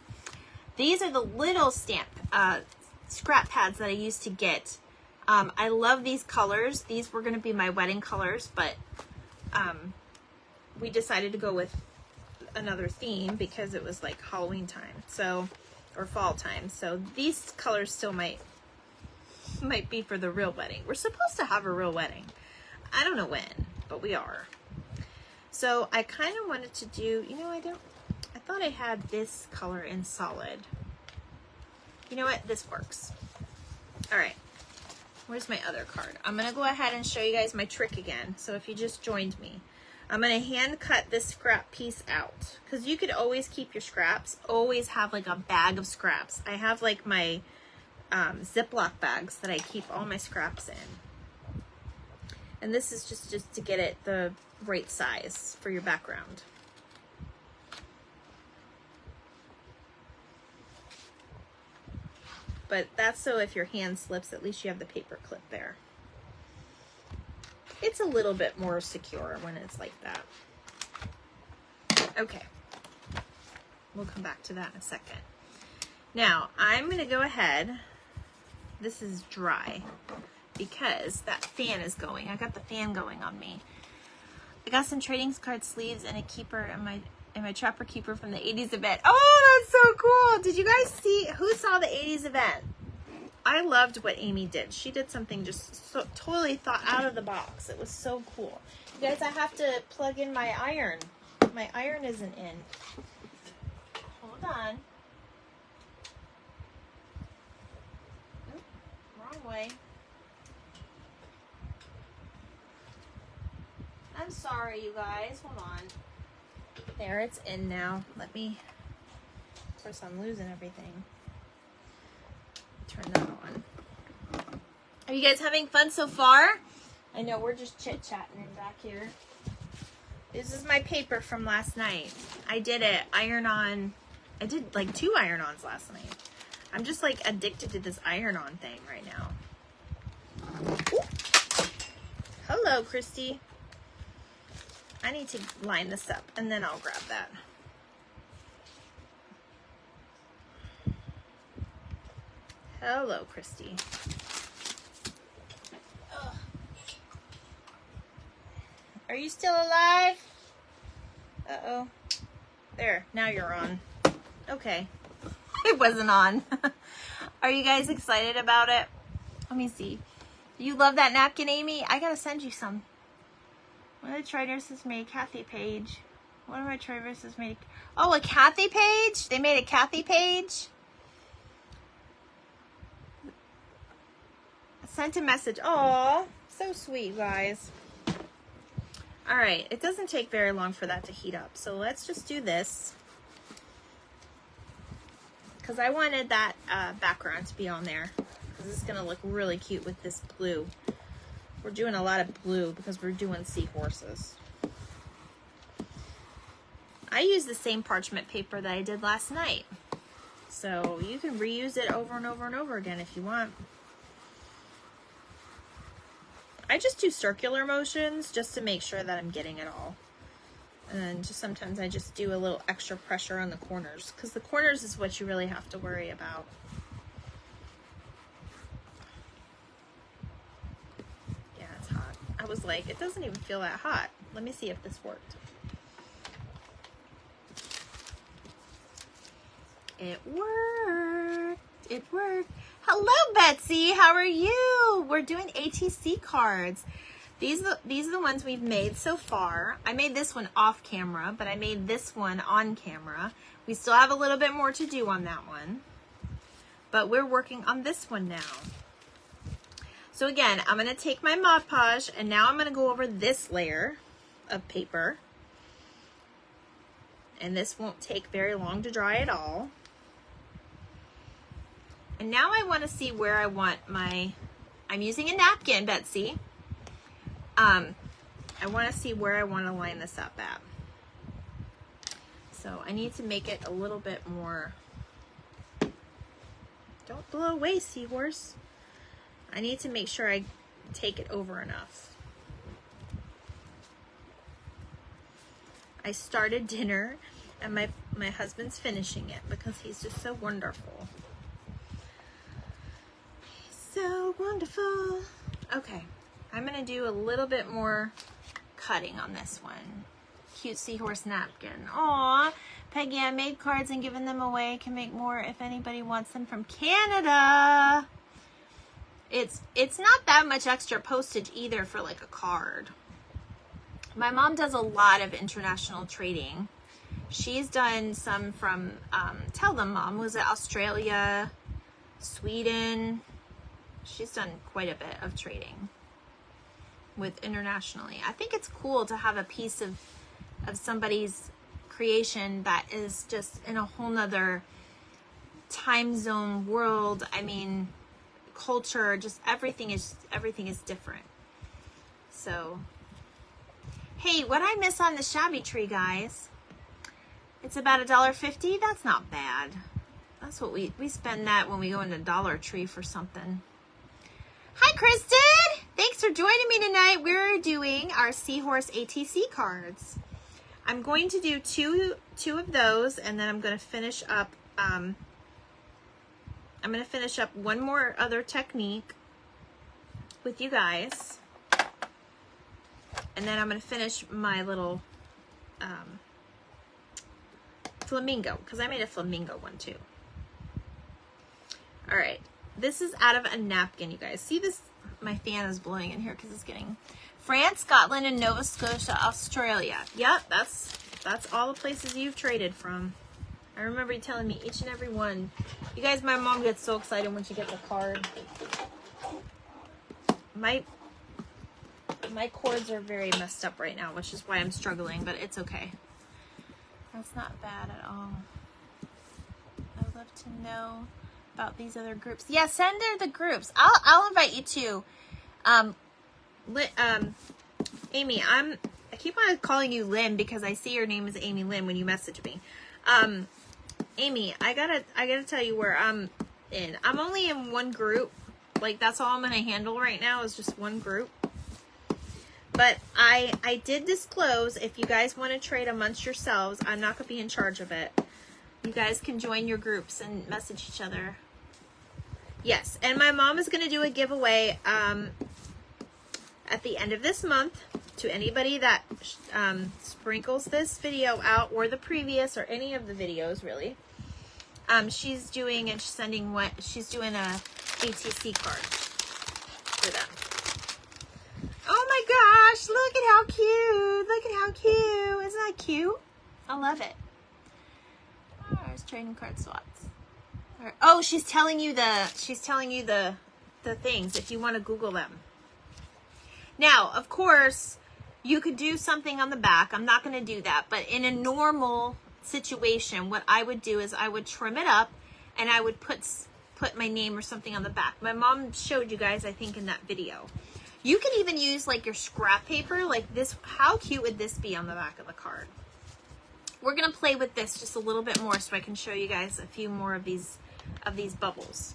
These are the little scrap pads that I used to get. I love these colors. These were going to be my wedding colors, but we decided to go with another theme because it was like Halloween time, so, or fall time. So these colors still might be for the real wedding. We're supposed to have a real wedding. I don't know when, but we are. So I kind of wanted to do, you know, I thought I had this color in solid. You know what? This works. All right. Where's my other card? I'm going to go ahead and show you guys my trick again. So if you just joined me, I'm going to hand cut this scrap piece out because you could always keep your scraps. Always have like a bag of scraps. I have like my Ziploc bags that I keep all my scraps in. And this is just to get it the right size for your background. But that's so if your hand slips, at least you have the paper clip there. It's a little bit more secure when it's like that. Okay. We'll come back to that in a second. Now, I'm going to go ahead. This is dry because that fan is going. I got the fan going on me. I got some trading card sleeves and a keeper in my and my Trapper Keeper from the 80s event. Oh, that's so cool. Did you guys see, who saw the 80s event? I loved what Amy did. She did something just so totally thought out of the box. It was so cool. You guys, I have to plug in my iron. My iron isn't in. Hold on. Oop, wrong way. I'm sorry, you guys. Hold on. There, it's in now. Let me, of course I'm losing everything. Turn that on. Are you guys having fun so far? I know we're just chit-chatting in back here. This is my paper from last night. I did it iron-on. I did like 2 iron-ons last night. I'm just like addicted to this iron-on thing right now. Ooh. Hello, Christy. I need to line this up and then I'll grab that. Hello, Christy. Ugh. Are you still alive? Uh-oh. There, now you're on. Okay. It wasn't on. Are you guys excited about it? Let me see. You love that napkin, Amy? I gotta send you some. One of the tri-nurses made Kathy page. One of my tri-nurses made... Oh, a Kathy page? They made a Kathy page? Sent a message. Aw, so sweet, guys. All right, it doesn't take very long for that to heat up. So let's just do this. Because I wanted that background to be on there. Because it's going to look really cute with this blue. We're doing a lot of blue because we're doing seahorses. I use the same parchment paper that I did last night. So you can reuse it over and over and over again if you want. I just do circular motions just to make sure that I'm getting it all. And just sometimes I just do a little extra pressure on the corners because the corners is what you really have to worry about. Yeah, it's hot. I was like, it doesn't even feel that hot. Let me see if this worked. It worked. It worked. Hello, Betsy. How are you? We're doing ATC cards. These are the ones we've made so far. I made this one off camera, but I made this one on camera. We still have a little bit more to do on that one, but we're working on this one now. So again, I'm going to take my Mod Podge, and now I'm going to go over this layer of paper. And this won't take very long to dry at all. And now I want to see where I want my, I'm using a napkin, Betsy. I want to see where I want to line this up at. So I need to make it a little bit more, don't blow away, Seahorse. I need to make sure I take it over enough. I started dinner and my husband's finishing it because he's just so wonderful. So wonderful. Okay, I'm gonna do a little bit more cutting on this one. Cute seahorse napkin. Aw, Peggy, I made cards and given them away. Can make more if anybody wants them from Canada. It's not that much extra postage either for like a card. My mom does a lot of international trading. She's done some from, tell them, Mom, was it Australia, Sweden? She's done quite a bit of trading with internationally. I think it's cool to have a piece of somebody's creation that is just in a whole nother time zone world. I mean, culture, just everything is different. So, hey, what I miss on the shabby tree, guys? It's about $1.50. That's not bad. That's what we spend that when we go into Dollar Tree for something. Hi, Kristen. Thanks for joining me tonight. We're doing our Seahorse ATC cards. I'm going to do two of those, and then I'm going to finish up. I'm going to finish up one more other technique with you guys, and then I'm going to finish my little flamingo, because I made a flamingo one too. All right, this is out of a napkin, you guys. See this? My fan is blowing in here because it's getting... France, Scotland, and Nova Scotia, Australia. Yep, that's all the places you've traded from. I remember you telling me each and every one. You guys, my mom gets so excited when she gets a card. My cords are very messed up right now, which is why I'm struggling, but it's okay. That's not bad at all. I'd love to know about these other groups. Yeah, send her the groups. I'll invite you too. Amy, I keep on calling you Lynn because I see your name is Amy Lynn when you message me. Amy, I gotta tell you where I'm in. I'm only in one group. Like, that's all I'm gonna handle right now is just one group. But I did disclose, if you guys want to trade amongst yourselves, I'm not gonna be in charge of it. You guys can join your groups and message each other. Yes, and my mom is gonna do a giveaway at the end of this month to anybody that sprinkles this video out, or the previous, or any of the videos really. She's doing and sending what she's doing a ATC card for them. Oh my gosh, look at how cute. Look at how cute. Isn't that cute? I love it. Oh, there's trading card swaps. Right. Oh, she's telling you the things if you want to Google them. Now, of course, you could do something on the back. I'm not going to do that. But in a normal situation, what I would do is I would trim it up and I would put my name or something on the back. My mom showed you guys, I think, in that video. You can even use like your scrap paper like this. How cute would this be on the back of the card? We're going to play with this just a little bit more so I can show you guys a few more of these bubbles.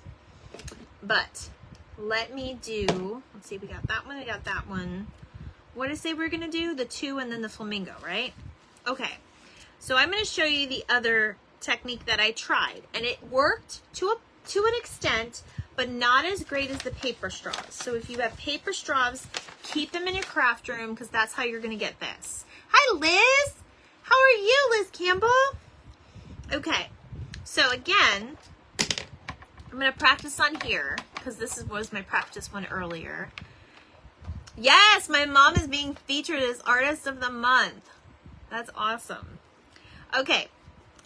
But let me do, let's see, we got that one, we got that one. What did I say we we're gonna do? The two and then the flamingo, right? Okay, so I'm gonna show you the other technique that I tried, and it worked to an extent, but not as great as the paper straws. So if you have paper straws, keep them in your craft room because that's how you're gonna get this. Hi, Liz. How are you, Liz Campbell? Okay, so again, I'm going to practice on here because this was my practice one earlier. Yes, my mom is being featured as Artist of the Month. That's awesome. Okay,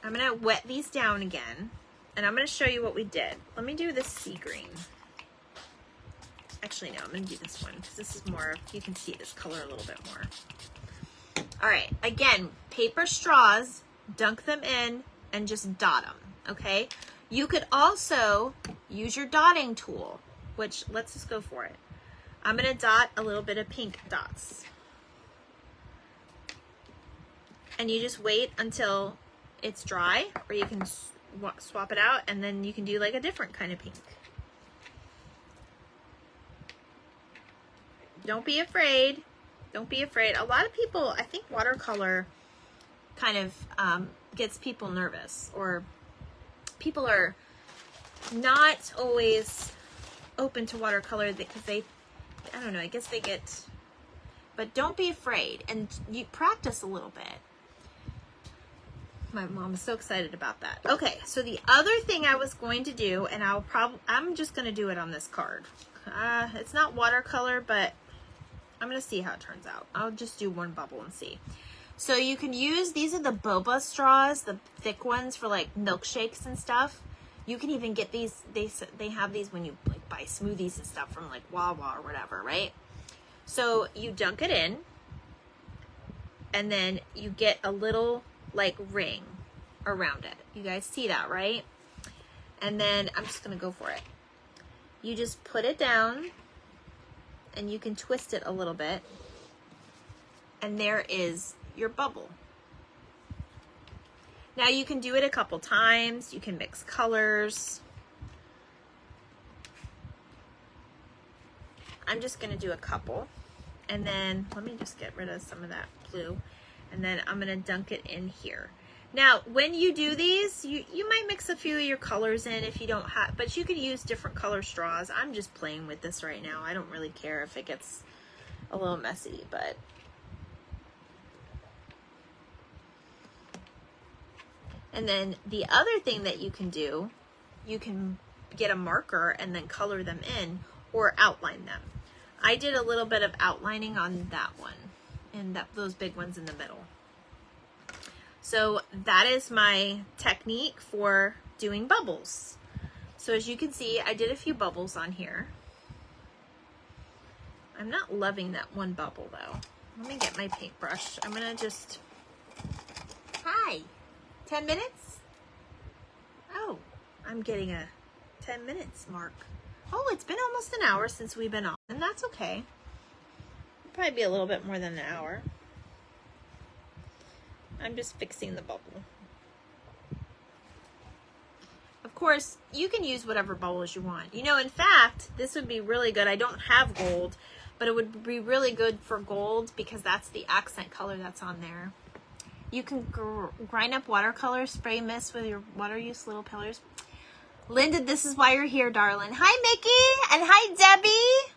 I'm going to wet these down again, and I'm going to show you what we did. Let me do this sea green. Actually, no, I'm going to do this one because this is more, you can see this color a little bit more. All right, again, paper straws, dunk them in, and just dot them, okay? You could also use your dotting tool, which, let's just go for it. I'm gonna dot a little bit of pink dots. And you just wait until it's dry, or you can swap it out, and then you can do like a different kind of pink. Don't be afraid. Don't be afraid. A lot of people, I think watercolor kind of gets people nervous, or people are not always open to watercolor because they, I don't know, I guess they get, but don't be afraid, and you practice a little bit. My mom is so excited about that. Okay, so the other thing I was going to do, and I'm just going to do it on this card. It's not watercolor, but I'm going to see how it turns out. I'll just do one bubble and see. So you can use, these are the boba straws, the thick ones for like milkshakes and stuff. You can even get these, they have these when you like buy smoothies and stuff from like Wawa or whatever, right? So you dunk it in, and then you get a little like ring around it. You guys see that, right? And then I'm just gonna go for it. You just put it down, and you can twist it a little bit, and there is your bubble. Now you can do it a couple times. You can mix colors. I'm just gonna do a couple, and then let me just get rid of some of that blue, and then I'm gonna dunk it in here. Now when you do these, you might mix a few of your colors in if you don't have, but you could use different color straws. I'm just playing with this right now. I don't really care if it gets a little messy, but And then the other thing that you can do, you can get a marker and then color them in or outline them. I did a little bit of outlining on that one and those big ones in the middle. So that is my technique for doing bubbles. So as you can see, I did a few bubbles on here. I'm not loving that one bubble though. Let me get my paintbrush. I'm gonna just, hi, 10 minutes? Oh, I'm getting a 10 minutes mark. Oh, it's been almost an hour since we've been on, and that's okay. It'll probably be a little bit more than an hour. I'm just fixing the bubble. Of course, you can use whatever bubbles you want. You know, in fact, this would be really good. I don't have gold, but it would be really good for gold because that's the accent color that's on there. You can grind up watercolor, spray mist with your water use little pillars. Linda, this is why you're here, darling. Hi, Mickey, and hi, Debbie.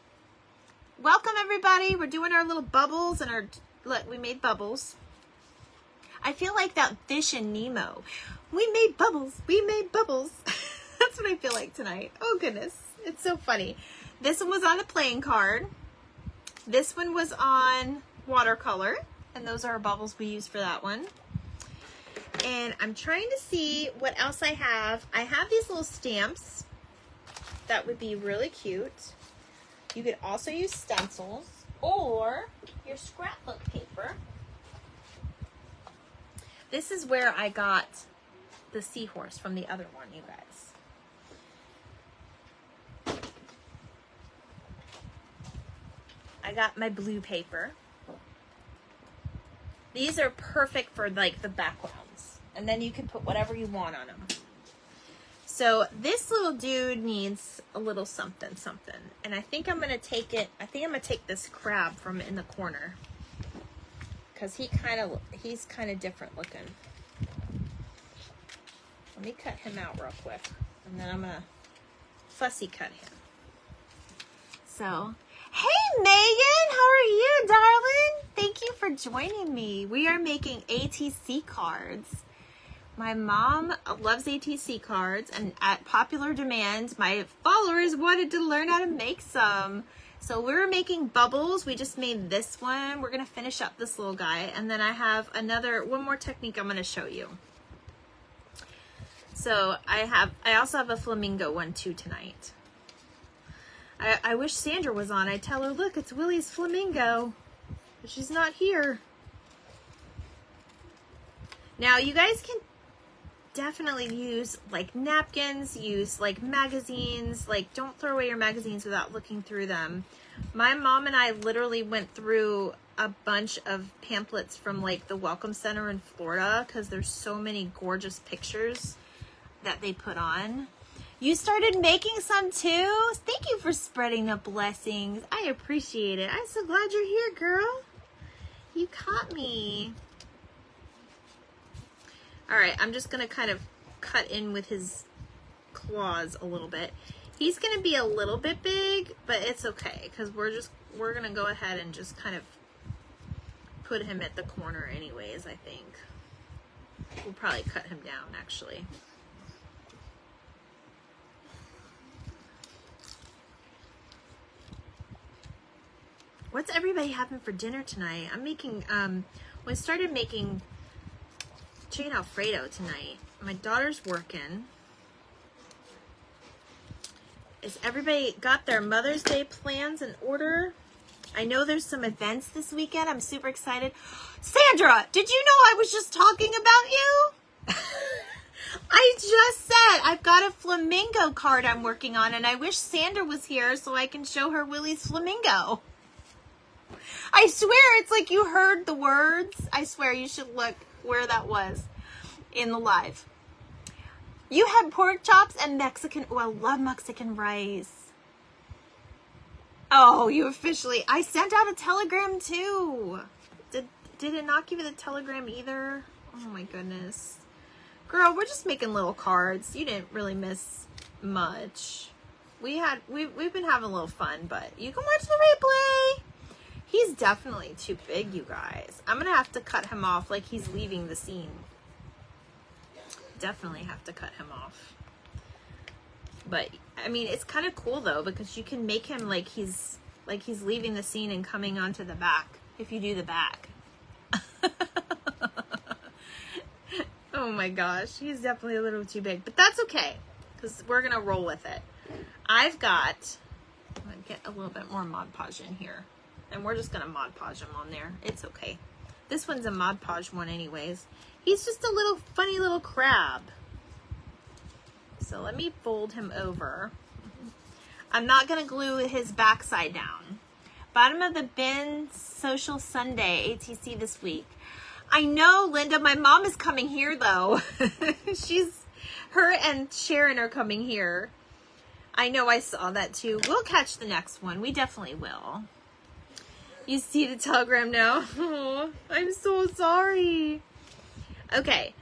Welcome, everybody. We're doing our little bubbles and our, look, we made bubbles. I feel like that fish in Nemo. We made bubbles. We made bubbles. That's what I feel like tonight. Oh, goodness. It's so funny. This one was on a playing card. This one was on watercolor. And those are our bubbles we used for that one. And I'm trying to see what else I have. I have these little stamps. That would be really cute. You could also use stencils or your scrapbook paper. This is where I got the seahorse from the other one, you guys. I got my blue paper. These are perfect for like the backgrounds. And then you can put whatever you want on them. So this little dude needs a little something, something. And I think I'm going to take it, I think I'm going to take this crab from in the corner. Because he's kind of different looking. Let me cut him out real quick. And then I'm going to fussy cut him. So, hey Megan, how are you, darling? Thank you for joining me. We are making ATC cards. My mom loves ATC cards, and at popular demand, my followers wanted to learn how to make some. So we're making bubbles. We just made this one. We're going to finish up this little guy. And then I have one more technique I'm going to show you. So I also have a flamingo one too tonight. I wish Sandra was on. I'd tell her, look, it's Willie's flamingo. But she's not here. Now you guys can definitely use like napkins, use like magazines, like don't throw away your magazines without looking through them. My mom and I literally went through a bunch of pamphlets from like the Welcome Center in Florida because there's so many gorgeous pictures that they put on. You started making some too? Thank you for spreading the blessings. I appreciate it. I'm so glad you're here, girl. You caught me. All right, I'm just gonna kind of cut in with his claws a little bit. He's gonna be a little bit big, but it's okay because we're gonna go ahead and just kind of put him at the corner anyways, I think. We'll probably cut him down actually. What's everybody having for dinner tonight? I'm making, we started making chicken Alfredo tonight. My daughter's working. Is everybody got their Mother's Day plans in order? I know there's some events this weekend. I'm super excited. Sandra, did you know I was just talking about you? I just said I've got a flamingo card I'm working on, and I wish Sandra was here so I can show her Willie's flamingo. I swear it's like you heard the words. I swear you should look where that was in the live. You had pork chops and Mexican. Oh, I love Mexican rice. Oh, you officially. I sent out a telegram too. Did it not give you the telegram either? Oh my goodness. Girl, we're just making little cards. You didn't really miss much. We've been having a little fun, but you can watch the replay. He's definitely too big, you guys. I'm going to have to cut him off like he's leaving the scene. definitely have to cut him off. But I mean, it's kind of cool though, because you can make him like he's leaving the scene and coming onto the back if you do the back. Oh my gosh, he's definitely a little too big, but that's okay because we're gonna roll with it. I'm gonna get a little bit more Mod Podge in here, and we're just gonna Mod Podge him on there. It's okay. This one's a Mod Podge one anyways. He's just a little funny little crab. So let me fold him over. I'm not gonna glue his backside down. Bottom of the bin, Social Sunday, ATC this week. I know, Linda, my mom is coming here though. Her and Sharon are coming here. I know, I saw that too. We'll catch the next one. We definitely will. You see the telegram now? Oh, I'm so sorry. Okay,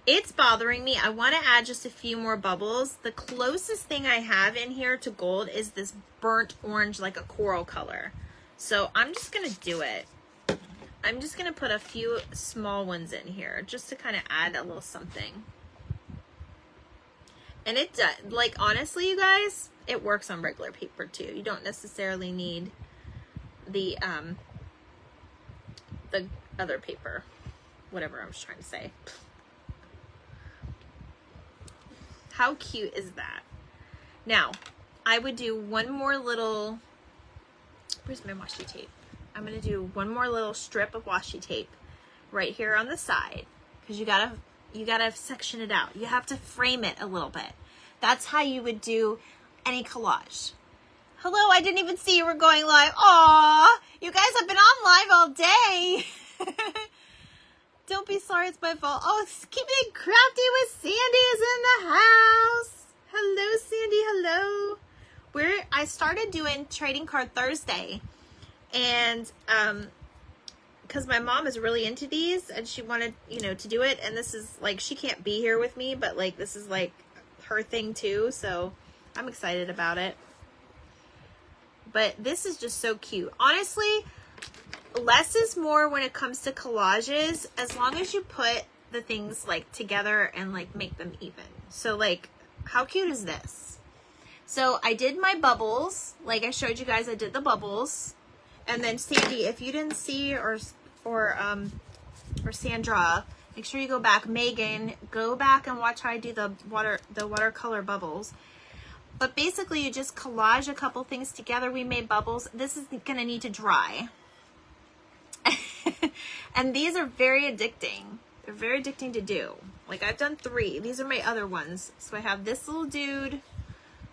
it's bothering me. I want to add just a few more bubbles. The closest thing I have in here to gold is this burnt orange, like a coral color. So I'm just going to do it. I'm just going to put a few small ones in here just to kind of add a little something. And it does, like, honestly, you guys, it works on regular paper too. You don't necessarily need the other paper, whatever I was trying to say. How cute is that? Now, I would do one more little, where's my washi tape? I'm going to do one more little strip of washi tape right here on the side, because you gotta section it out. You have to frame it a little bit. That's how you would do any collage. Hello, I didn't even see you were going live. Aw, you guys have been on live all day. Don't be sorry, it's my fault. Oh, Keep It Crafty with Sandy is in the house. Hello, Sandy, hello. I started doing Trading Card Thursday. And because my mom is really into these and she wanted, you know, to do it, and this is like, she can't be here with me, but like this is like her thing too, so I'm excited about it. But this is just so cute. Honestly, less is more when it comes to collages, as long as you put the things like together and like make them even. So like, how cute is this? So I did my bubbles, like I showed you guys. I did the bubbles. And then Sandy, if you didn't see, or Sandra, make sure you go back. Megan, go back and watch how I do the watercolor bubbles. But basically, you just collage a couple things together. We made bubbles. This is gonna need to dry, and these are very addicting. They're very addicting to do. Like I've done 3. These are my other ones. So I have this little dude,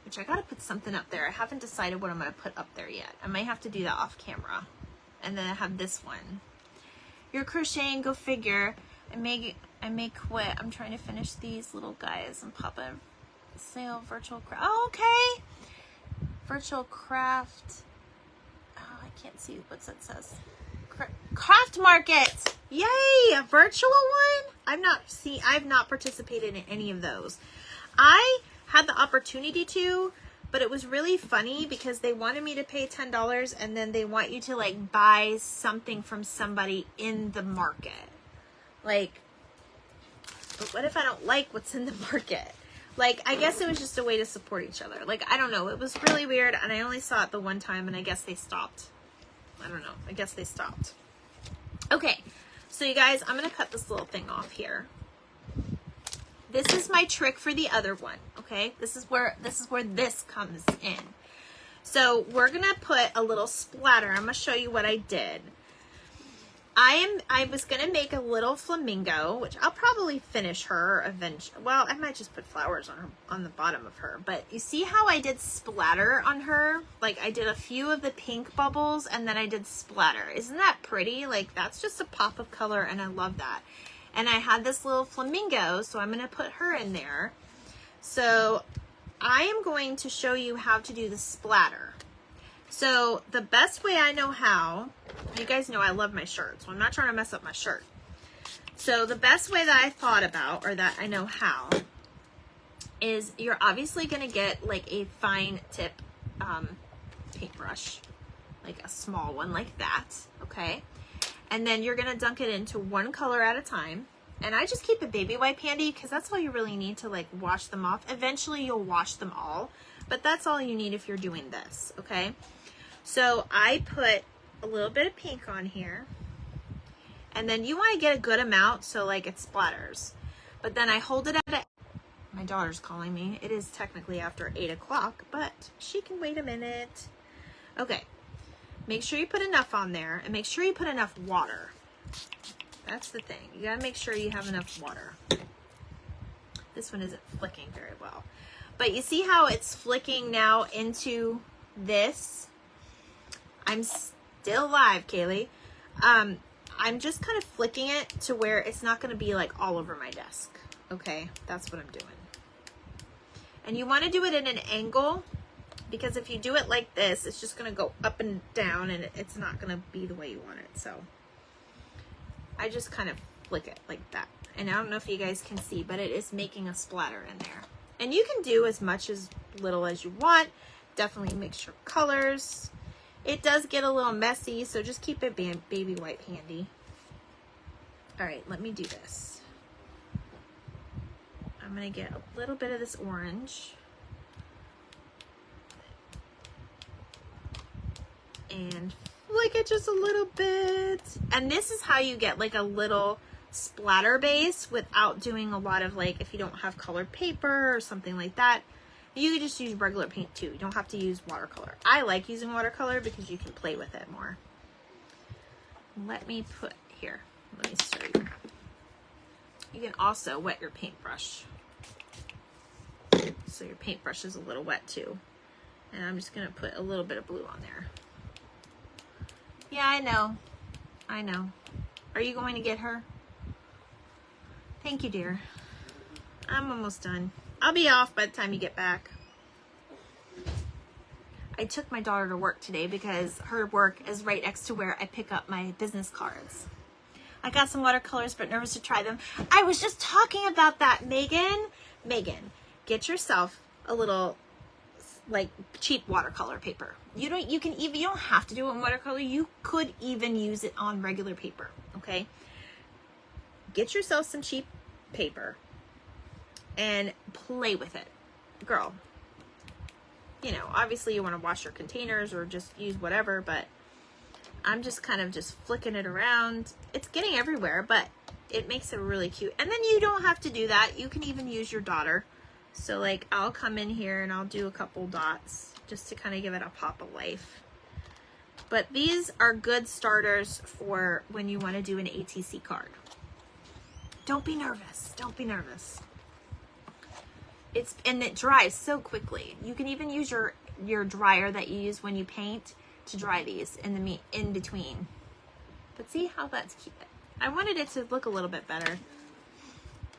which I gotta put something up there. I haven't decided what I'm gonna put up there yet. I might have to do that off camera. And then I have this one. You're crocheting, go figure. I may quit. I'm trying to finish these little guys and pop a sale virtual craft. Oh, okay. Virtual craft. Oh, I can't see what that says. Craft market. Yay, a virtual one? I've not participated in any of those. I had the opportunity to, but it was really funny because they wanted me to pay $10 and then they want you to like buy something from somebody in the market. Like, but what if I don't like what's in the market? Like, I guess it was just a way to support each other. Like, I don't know. It was really weird, and I only saw it the one time, and I guess they stopped. I don't know. I guess they stopped. Okay, so you guys, I'm going to cut this little thing off here. This is my trick for the other one, okay? This is where this comes in. So we're going to put a little splatter. I'm going to show you what I did. I was going to make a little flamingo, which I'll probably finish her eventually. Well, I might just put flowers on the bottom of her. But you see how I did splatter on her? Like I did a few of the pink bubbles and then I did splatter. Isn't that pretty? Like that's just a pop of color and I love that. And I had this little flamingo, so I'm going to put her in there. So I am going to show you how to do the splatter. So the best way I know how, you guys know I love my shirt, so I'm not trying to mess up my shirt. So the best way that I thought about, or that I know how, is you're obviously going to get like a fine tip paintbrush, like a small one like that, okay? And then you're going to dunk it into one color at a time, And I just keep a baby wipe handy because that's all you really need to like wash them off. Eventually you'll wash them all, but that's all you need if you're doing this, okay? So I put a little bit of pink on here, and then you want to get a good amount so like it splatters. But then I hold it at my daughter's calling me. It is technically after 8 o'clock, but she can wait a minute. Okay, make sure you put enough on there, and make sure you put enough water. That's the thing. You gotta make sure you have enough water. This one isn't flicking very well. But you see how it's flicking now into this? I'm still live, Kaylee. I'm just kind of flicking it to where it's not gonna be like all over my desk. Okay, that's what I'm doing. And you wanna do it at an angle, because if you do it like this, it's just gonna go up and down and it's not gonna be the way you want it, so. I just kind of flick it like that. And I don't know if you guys can see, but it is making a splatter in there. And you can do as much as little as you want. Definitely mix your colors. It does get a little messy, so just keep a baby wipe handy. All right, let me do this. I'm gonna get a little bit of this orange. And flick it just a little bit. And this is how you get like a little splatter base without doing a lot of like, if you don't have colored paper or something like that, you can just use regular paint too. You don't have to use watercolor. I like using watercolor because you can play with it more. Let me put here, let me show you. You can also wet your paintbrush. So your paintbrush is a little wet too. And I'm just gonna put a little bit of blue on there. Yeah, I know. I know. Are you going to get her? Thank you, dear. I'm almost done. I'll be off by the time you get back. I took my daughter to work today because her work is right next to where I pick up my business cards. I got some watercolors, but nervous to try them. I was just talking about that, Megan. Megan, get yourself a little like cheap watercolor paper. You don't have to do it in watercolor. You could even use it on regular paper, okay? Get yourself some cheap paper and play with it. Girl, you know, obviously you want to wash your containers or just use whatever, but I'm just kind of just flicking it around. It's getting everywhere, but it makes it really cute. And then you don't have to do that. You can even use your daughter. So like I'll come in here and I'll do a couple dots just to kind of give it a pop of life. But these are good starters for when you want to do an ATC card. Don't be nervous. Don't be nervous. And it dries so quickly. You can even use your dryer that you use when you paint to dry these in between. But see how that's cute. I wanted it to look a little bit better.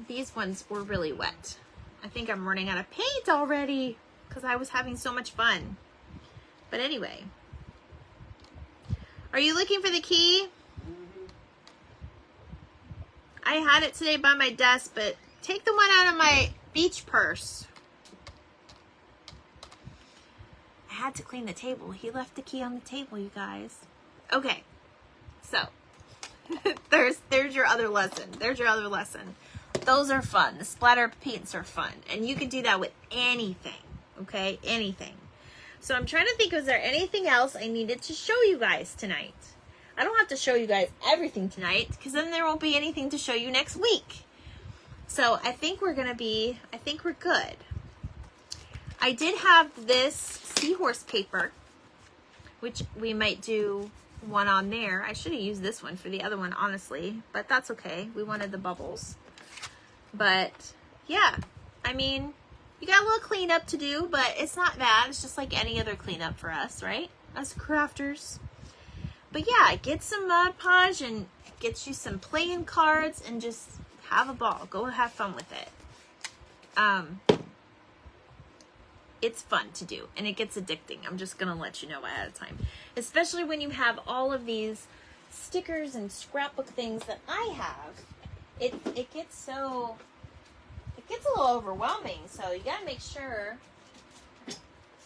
These ones were really wet. I think I'm running out of paint already because I was having so much fun. But anyway, are you looking for the key? I had it today by my desk, but take the one out of my beach purse. I had to clean the table. He left the key on the table, you guys. Okay, so there's your other lesson. There's your other lesson. Those are fun. The splatter paints are fun. And you can do that with anything, okay? Anything. So I'm trying to think, was there anything else I needed to show you guys tonight? I don't have to show you guys everything tonight because then there won't be anything to show you next week. So I think we're good. I did have this seahorse paper, which we might do one on there. I should have used this one for the other one, honestly, but that's okay. We wanted the bubbles. But yeah, I mean, you got a little cleanup to do, but it's not bad. It's just like any other cleanup for us, right? Us crafters. But yeah, get some Mod Podge and get you some playing cards and just have a ball. Go have fun with it. It's fun to do and it gets addicting. I'm just gonna let you know ahead of time. Especially when you have all of these stickers and scrapbook things that I have. It gets a little overwhelming, so you gotta make sure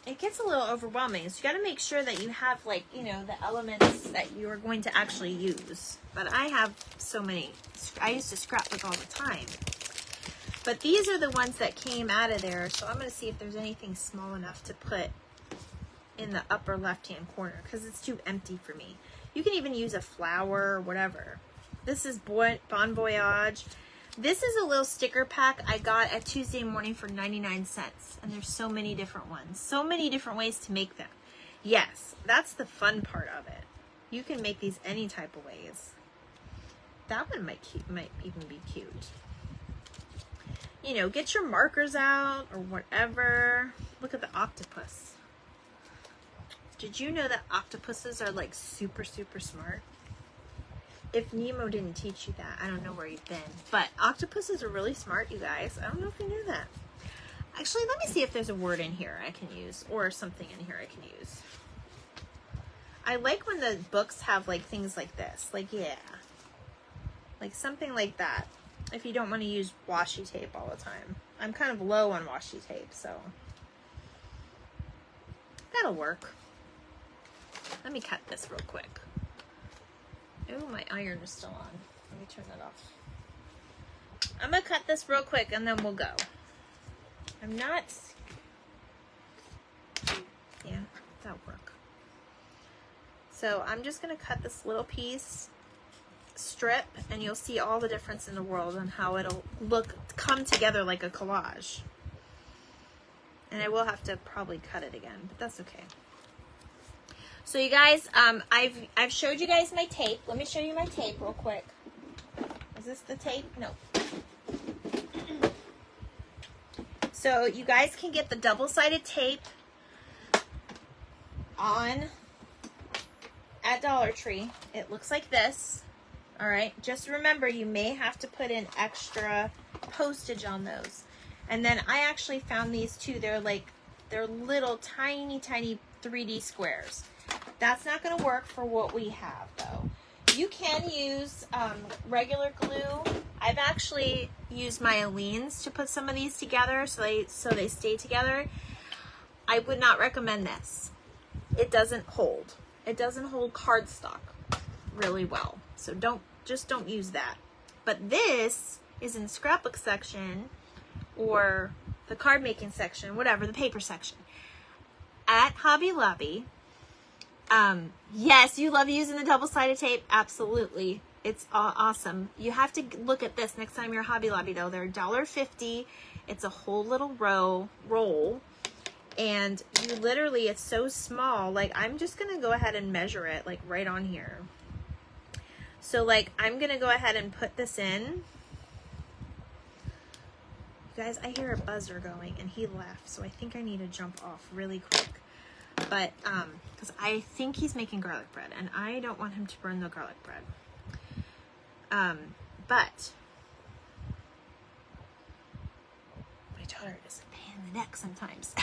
it gets a little overwhelming. So you got to make sure that you have, like, you know, the elements that you are going to actually use. But I have so many. I used to scrapbook all the time. But these are the ones that came out of there. So I'm going to see if there's anything small enough to put in the upper left-hand corner, because it's too empty for me. You can even use a flower or whatever. This is Bon Voyage. This is a little sticker pack I got at Tuesday Morning for 99 cents. And there's so many different ones. So many different ways to make them. Yes, that's the fun part of it. You can make these any type of ways. That one might even be cute. You know, get your markers out or whatever. Look at the octopus. Did you know that octopuses are like super, super smart? If Nemo didn't teach you that, I don't know where you've been. But octopuses are really smart, you guys. I don't know if you knew that. Actually, let me see if there's a word in here I can use, or something in here I can use. I like when the books have like things like this. Like, yeah. Like something like that. If you don't want to use washi tape all the time. I'm kind of low on washi tape, so that'll work. Let me cut this real quick. Oh, my iron is still on. Let me turn that off. I'm going to cut this real quick and then we'll go. I'm not... Yeah, that'll work. So I'm just going to cut this little piece, strip, and you'll see all the difference in the world and how it'll come together like a collage. And I will have to probably cut it again, but that's okay. So you guys, I've showed you guys my tape. Let me show you my tape real quick. Is this the tape? No. So you guys can get the double-sided tape at Dollar Tree. It looks like this. All right. Just remember, you may have to put in extra postage on those. And then I actually found these too. They're little tiny 3D squares. That's not going to work for what we have, though. You can use regular glue. I've actually used my Aleene's to put some of these together so they stay together. I would not recommend this. It doesn't hold. It doesn't hold cardstock really well. So don't use that. But this is in the scrapbook section or the card making section, whatever, the paper section at Hobby Lobby. Yes, you love using the double-sided tape. Absolutely. It's awesome. You have to look at this next time you're Hobby Lobby, though. They're $1.50. It's a whole little roll. And you literally, it's so small. Like, I'm just going to go ahead and measure it, like, right on here. So, like, I'm going to go ahead and put this in. You guys, I hear a buzzer going, and he left. So I think I need to jump off really quick. But, because I think he's making garlic bread, and I don't want him to burn the garlic bread. But my daughter is a pain in the neck sometimes.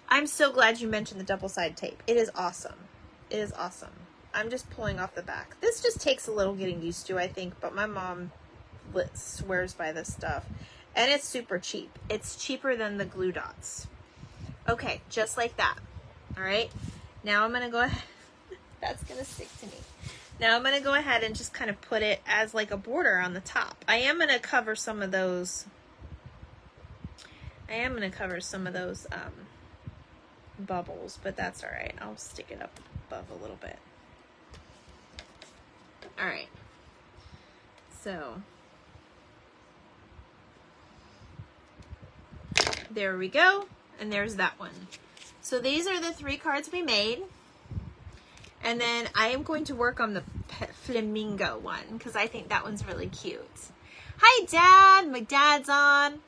I'm so glad you mentioned the double-sided tape. It is awesome. It is awesome. I'm just pulling off the back. This just takes a little getting used to, I think, but my mom swears by this stuff. And it's super cheap. It's cheaper than the glue dots. Okay, just like that. All right. Now I'm going to go ahead. That's going to stick to me. Now I'm going to go ahead and just kind of put it as like a border on the top. I am going to cover some of those. Bubbles, but that's all right. I'll stick it up above a little bit. All right. So there we go. And there's that one. So these are the 3 cards we made. And then I am going to work on the flamingo one because I think that one's really cute. Hi, Dad. My dad's on.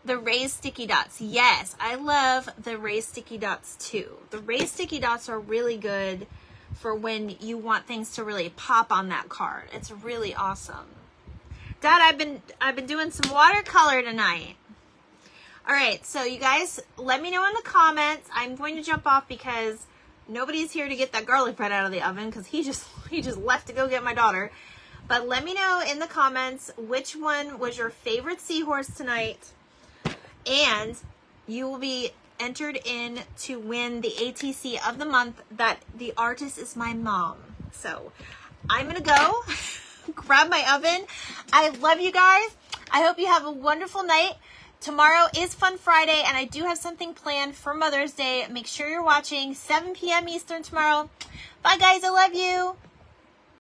The raised sticky dots. Yes, I love the raised sticky dots too. The raised sticky dots are really good for when you want things to really pop on that card. It's really awesome. Dad, I've been doing some watercolor tonight. All right, so you guys, let me know in the comments. I'm going to jump off because nobody's here to get that garlic bread out of the oven because he just left to go get my daughter. But let me know in the comments which one was your favorite seahorse tonight. And you will be entered in to win the ATC of the month. That the artist is my mom. So I'm gonna go grab my oven. I love you guys. I hope you have a wonderful night. Tomorrow is Fun Friday, and I do have something planned for Mother's Day. Make sure you're watching 7 p.m. Eastern tomorrow. Bye guys, I love you.